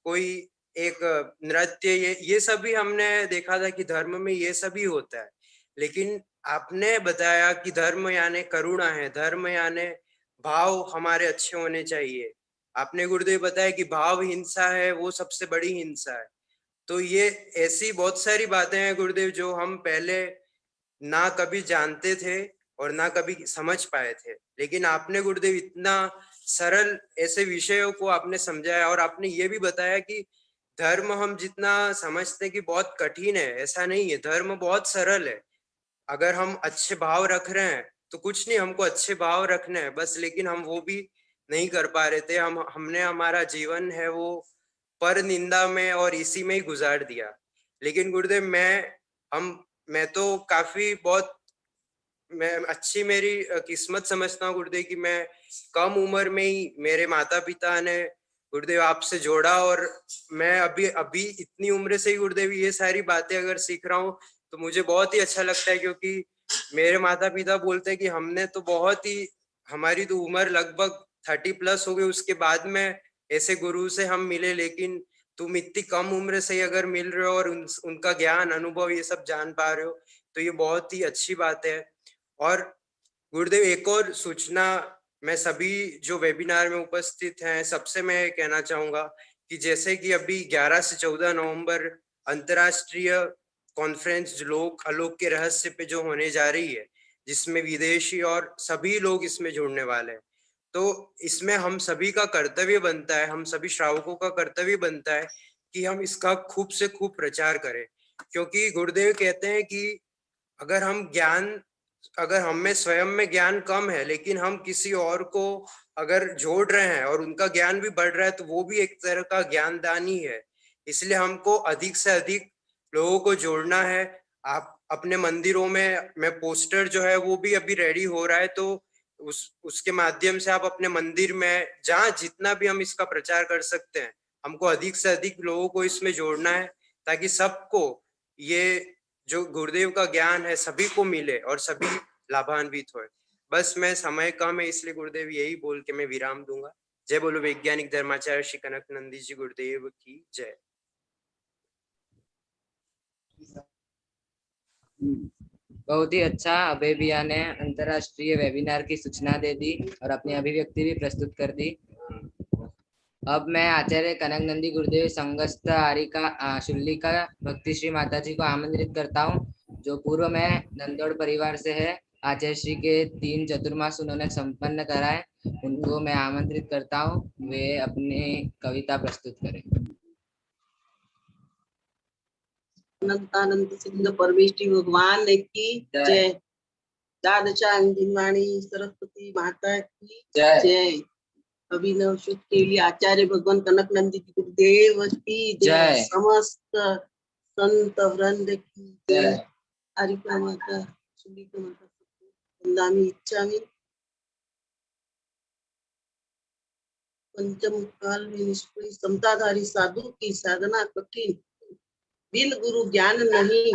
कोई एक नृत्य, ये सभी हमने देखा था कि धर्म में ये सभी होता है। लेकिन आपने बताया कि धर्म यानी करुणा है, धर्म यानी भाव हमारे अच्छे होने चाहिए। आपने गुरुदेव बताया कि भाव हिंसा है वो सबसे बड़ी हिंसा है। तो ये ऐसी बहुत सारी बातें हैं गुरुदेव जो हम पहले ना कभी जानते थे और ना कभी समझ पाए थे, लेकिन आपने गुरुदेव इतना सरल ऐसे विषयों को आपने समझाया। और आपने ये भी बताया कि धर्म हम जितना समझते कि बहुत कठिन है, ऐसा नहीं है, धर्म बहुत सरल है। अगर हम अच्छे भाव रख रहे हैं तो कुछ नहीं, हमको अच्छे भाव रखने हैं बस, लेकिन हम वो भी नहीं कर पा रहे थे। हमने हमारा जीवन है वो पर निंदा में और इसी में ही गुजार दिया। लेकिन गुरुदेव मैं तो काफी अच्छी मेरी किस्मत समझता हूँ गुरुदेव कि मैं कम उम्र में ही मेरे माता पिता ने गुरुदेव आपसे जोड़ा, और मैं अभी इतनी उम्र से ही गुरुदेव ये सारी बातें अगर सीख रहा हूँ तो मुझे बहुत ही अच्छा लगता है। क्योंकि मेरे माता पिता बोलते हैं कि हमने तो हमारी तो उम्र लगभग 30+ हो गई, उसके बाद में ऐसे गुरु से हम मिले, लेकिन तुम इतनी कम उम्र से ही अगर मिल रहे हो और उनका ज्ञान, अनुभव ये सब जान पा रहे हो तो ये बहुत ही अच्छी बात है। और गुरुदेव एक और सूचना मैं सभी जो वेबिनार में उपस्थित हैं सबसे मैं कहना चाहूंगा कि जैसे कि अभी 11 से 14 नवंबर अंतर्राष्ट्रीय कॉन्फ्रेंस लोक अलोक के रहस्य पे जो होने जा रही है, जिसमें विदेशी और सभी लोग इसमें जुड़ने वाले हैं, तो इसमें हम सभी का कर्तव्य बनता है, हम सभी श्रावकों का कर्तव्य बनता है कि हम इसका खूब से खूब प्रचार करें। क्योंकि गुरुदेव कहते हैं कि अगर हम में स्वयं में ज्ञान कम है लेकिन हम किसी और को अगर जोड़ रहे हैं और उनका ज्ञान भी बढ़ रहा है तो वो भी एक तरह का ज्ञानदान ही है। इसलिए हमको अधिक से अधिक लोगों को जोड़ना है। आप अपने मंदिरों में पोस्टर जो है वो भी अभी रेडी हो रहा है, तो उसके माध्यम से आप अपने मंदिर में जहाँ जितना भी हम इसका प्रचार कर सकते हैं, हमको अधिक से अधिक लोगों को इसमें जोड़ना है ताकि सबको ये जो गुरुदेव का ज्ञान है सभी को मिले और सभी लाभान्वित होए। बस मैं समय कम है इसलिए गुरुदेव यही बोल के मैं विराम दूंगा। जय बोलो वैज्ञानिक धर्माचार्य श्री कनक नंदी जी गुरुदेव की जय। बहुत ही अच्छा, अभय भैया ने अंतरराष्ट्रीय वेबिनार की सूचना दे दी और अपनी अभिव्यक्ति भी प्रस्तुत कर दी। अब मैं आचार्य कनक नंदी गुरुदेव संगस्थ आरिका शुल्लिका भक्ति श्री माता जी को आमंत्रित करता हूँ, जो पूर्व में नंदोड़ परिवार से है। आचार्य श्री के 3 चतुर्मास उन्होंने संपन्न कराए, उनको मैं आमंत्रित करता हूँ, वे अपनी कविता प्रस्तुत करें। अनंतानंद सिंह परमेष्टि भगवान की जय। द्वादशा अंजनवाणी सरस्वती माता की जय। अभिनव शुद्ध के लिए आचार्य भगवान कनक नंदी गुरुदेव की जय। समस्त संत वृंद की जय। आरिका माता शुल्लिका माता वंदामि इच्छामि। पंचम काल में निष्क्रिय समताधारी साधु की साधना कठिन, बिन गुरु ज्ञान नहीं।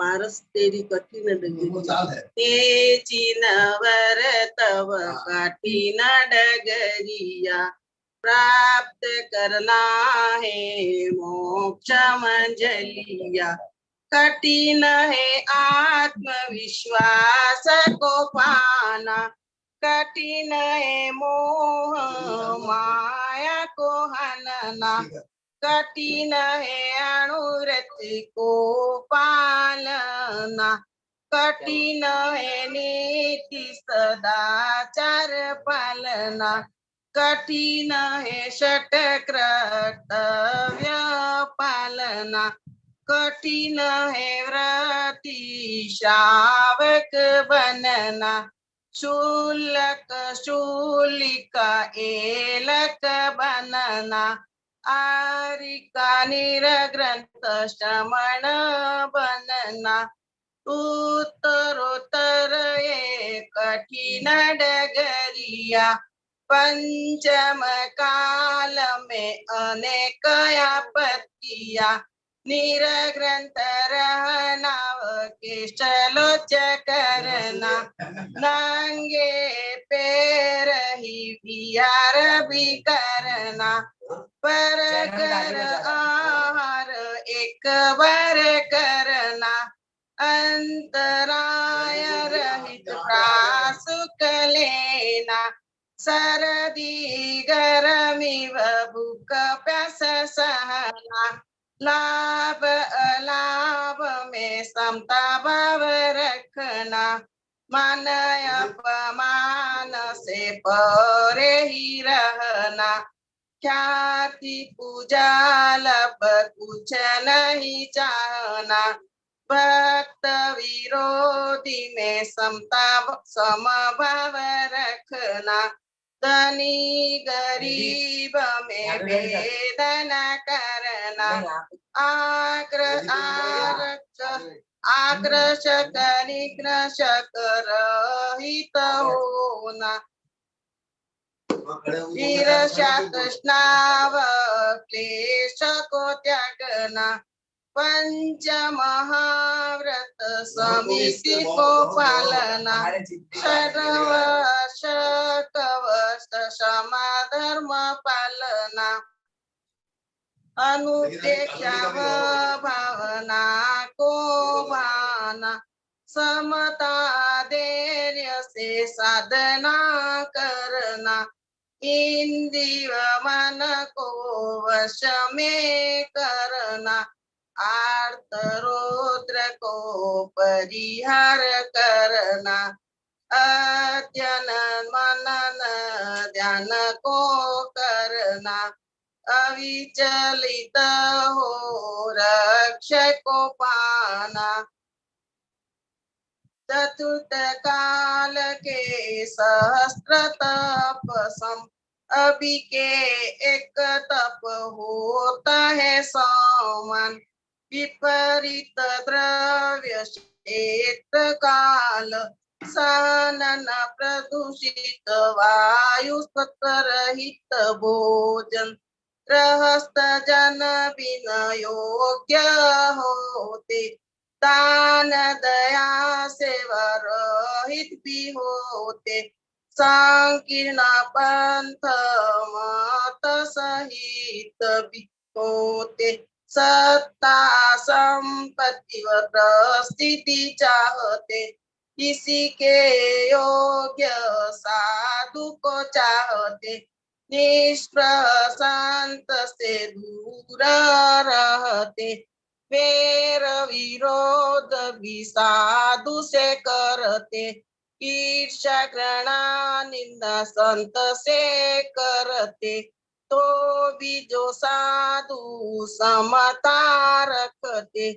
पारस तेरी कठिन डगरिया तेजी नवर तव कठिन डगरिया प्राप्त करना है मोक्ष मंजलिया कठिन है आत्मविश्वास को पाना कठिन है मोह माया को हनना कठिन है अनुरक्ति को पालना कठिन है नीति सदाचार पालना कठिन है षट कर्तव्य पालना कठिन है व्रती श्रावक बनना शूलक शूलिका एलक बनना आरिका निरग्रंथ श्रमण बनना उत्तरोत्तर ये कठिन डगरिया पंचम काल में अनेक आपत्तिया निरग्रंथ रहना केशलोच करना नंगे पैर ही विहार भी करना पर कर आहार एक बार करना अंतराय रहित प्रासुक लेना सरदी गरमी व भूख प्यास सहना लाभ अलाभ में समता भाव रखना मान अपमान से परे ही रहना ख्याति पूजा लब कुछ नहीं चाहना भक्त विरोधी में समता समभाव रखना धनी गरीब में भेद न करना आग्रशक निग्रशक रहित होना ईर्ष्या तृष्णाव क्लेश को त्यागना पंच महाव्रत समिति को पालना षटवर्ष क्षमा धर्म पालना अनुपेक्षा भावना को भाना समता धैर्य से साधना करना इंद्रिय मन को वश में करना आर्त रौद्र को परिहार करना अध्ययन मनन ध्यान को करना अविचलित हो रक्षक को पाना चतुर्थ काल के सहस्त्र तप सम अभी के एक तप होता है समान विपरीत द्रव्य क्षेत्र काल सानन प्रदूषित वायु सत्वरहित भोजन गृहस्थ जन बिन योग्य होते दान दया सेवा रहित भी होते संकीर्ण पंथ मत सहित भी होते सत्ता संपत्ति व प्रस्थिति चाहते किसी के योग्य साधु को चाहते निष्प्रशांत से दूर रहते वेर विरोध भी साधु से करते ईर्ष्या घृणा निंदा संत से करते तो भी जो साधु समता रखते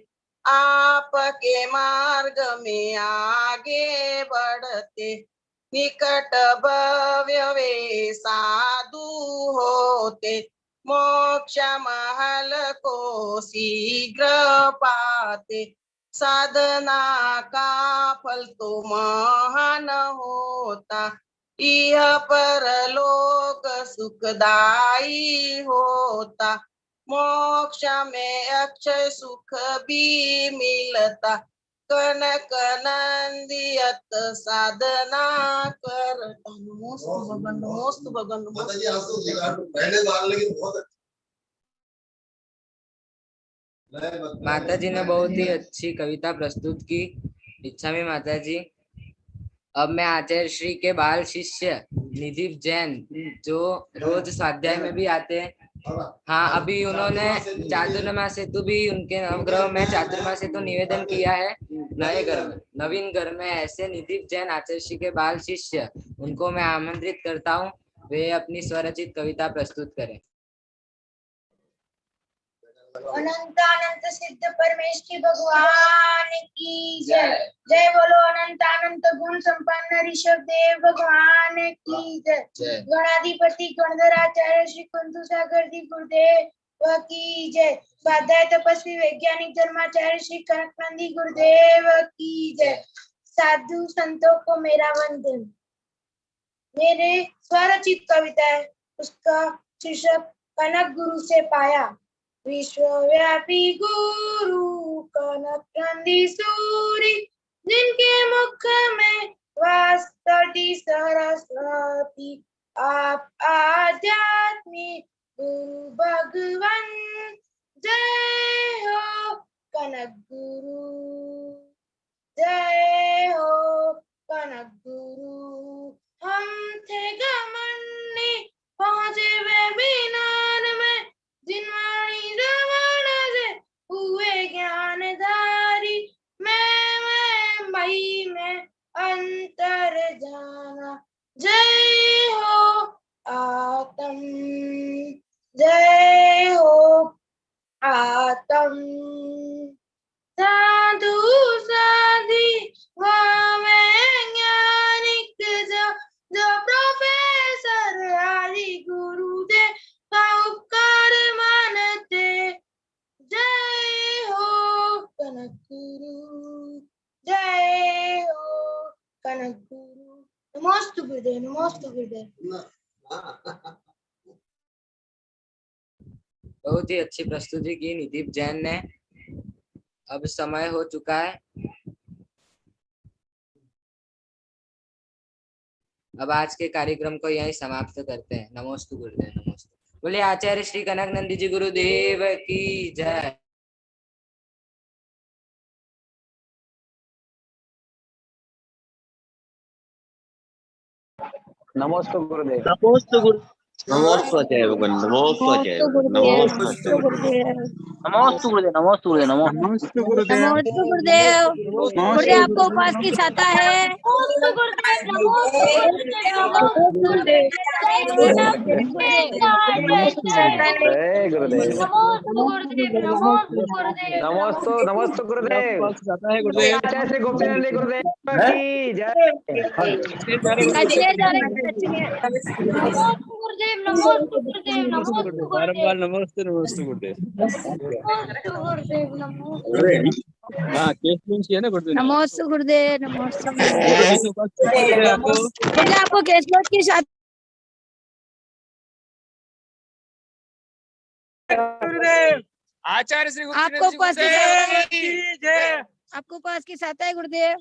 आपके मार्ग में आगे बढ़ते निकट भव्य वे साधु होते मोक्ष महल को शीघ्र पाते साधना का फल तो महान होता यह परलोक सुखदाई होता मोक्ष में अक्षय सुख भी मिलता कनक नंदियत साधना करता। नमोस्तु भगवान, नमोस्तु भगवान, माताजी आज तो पहले बार लेकिन बहुत माता जी ने बहुत ही अच्छी कविता प्रस्तुत की। इच्छा में माता जी। अब मैं आचार्य श्री के बाल शिष्य निधीप जैन, जो रोज स्वाध्याय में भी आते हैं, हाँ, अभी उन्होंने चातुर्मा सेतु भी उनके नवग्रह में चातुर्मा सेतु निवेदन किया है नए घर में, नवीन घर में। ऐसे निधीप जैन आचार्य श्री के बाल शिष्य, उनको मैं आमंत्रित करता हूँ, वे अपनी स्वरचित कविता प्रस्तुत करें। अनंत अनंत सिद्ध परमेश्वरी भगवान की जय। जय बोलो अनंत अनंत गुण संपन्न ऋषभ देव भगवान की जय। गणाधिपति गणधराचार्य श्री कुंतु सागर जी गुरुदेव की जय। स्वाध्याय तपस्वी वैज्ञानिक धर्माचार्य श्री कनकनंदी गुरुदेव की जय। साधु संतों को मेरा वंदन। मेरे स्वरचित कविता है, उसका शीर्षक कनक गुरु से पाया। विश्वव्यापी गुरु कनक नंदी सूरी, जिनके मुख में वास करती सरस्वती। आप आध्यात्मिक गुरु भगवान, जय हो कनक गुरु, जय हो कनक गुरु। हम थे घमंडी पहुंचे वेबिनार में, जिनवाणी रमण से हुए ज्ञानधारी। मैं मई में अंतर जाना, जय हो आत्म, जय हो आत्म। साधु साधी वैज्ञानिक जो प्रोफेसर आदि गुरुदेव का उपकार मानते, जय हो कनक गुरु, जय हो कनक गुरु। नमोस्तु गुरुदेव, नमोस्तु गुरुदेव। बहुत ही अच्छी प्रस्तुति की निधीप जैन ने। अब समय हो चुका है, अब आज के कार्यक्रम को यहीं समाप्त करते हैं। नमोस्तु गुरुदेव, नमोस्तु। बोले आचार्य श्री कनक नंदी जी गुरुदेव की जय। नमोस्तु गुरुदेव। नमोस्तु गुरु, नमोस्तु आचार्य भगवान, नमोस्तु आचार्य भगवान, नमोस्तु गुरुदेव, नमोस्तु गुरुदेव, नमोस्तु गुरुदेव, नमोस्तु गुरुदेव, नमोस्तु गुरुदेव। गुरुदेव आपको उपास की छाता है। नमोस्तु गुरुदेव, नमोस्तु गुरुदेव, नमोस्तु गुरुदेव। जय गुरुदेव, जय गुरुदेव। नमोस्तु गुरुदेव, नमोस्तु गुरुदेव। नमोस्तु नमोस्तु गुरुदेव। जाता है गुरुदेव। आचार्य श्री गोपीनंदी गुरुदेव की जय। कचनेर जा रहे हैं, कचनेर। नमोस्तु गुरुदेव, नमोस्तु गुरुदेव, नमोस्तु गुरुदेव। बारंबार नमस्ते नमस्ते गुरुदेव। नमोस्तु गुरुदेव, नमोस्तु। हाँ, केस लॉन्च किया ना गुरुदेव। नमोस्तु गुरुदेव, नमोस्तु गुरुदेव आपको गुरुदेव आपको केसलोट की छाता। गुरुदेव आचार्य श्री आपको उपास की जय। आपको उपास की छाता है गुरुदेव।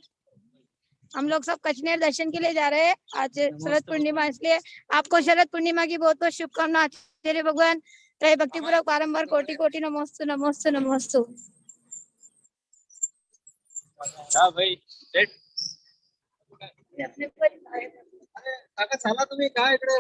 हम लोग सब कचनेर दर्शन के लिए जा रहे हैं। आज शरद पूर्णिमा, इसलिए आपको शरद पूर्णिमा की बहुत बहुत शुभकामनाएं आचार्य भगवान। त्रय भक्तिपूर्वक बारंबार कोटि कोटि नमोस्तु, नमोस्तु, नमोस्तु। हाँ भाई, अपने परिवार काका चला तुम्ही काय इकडे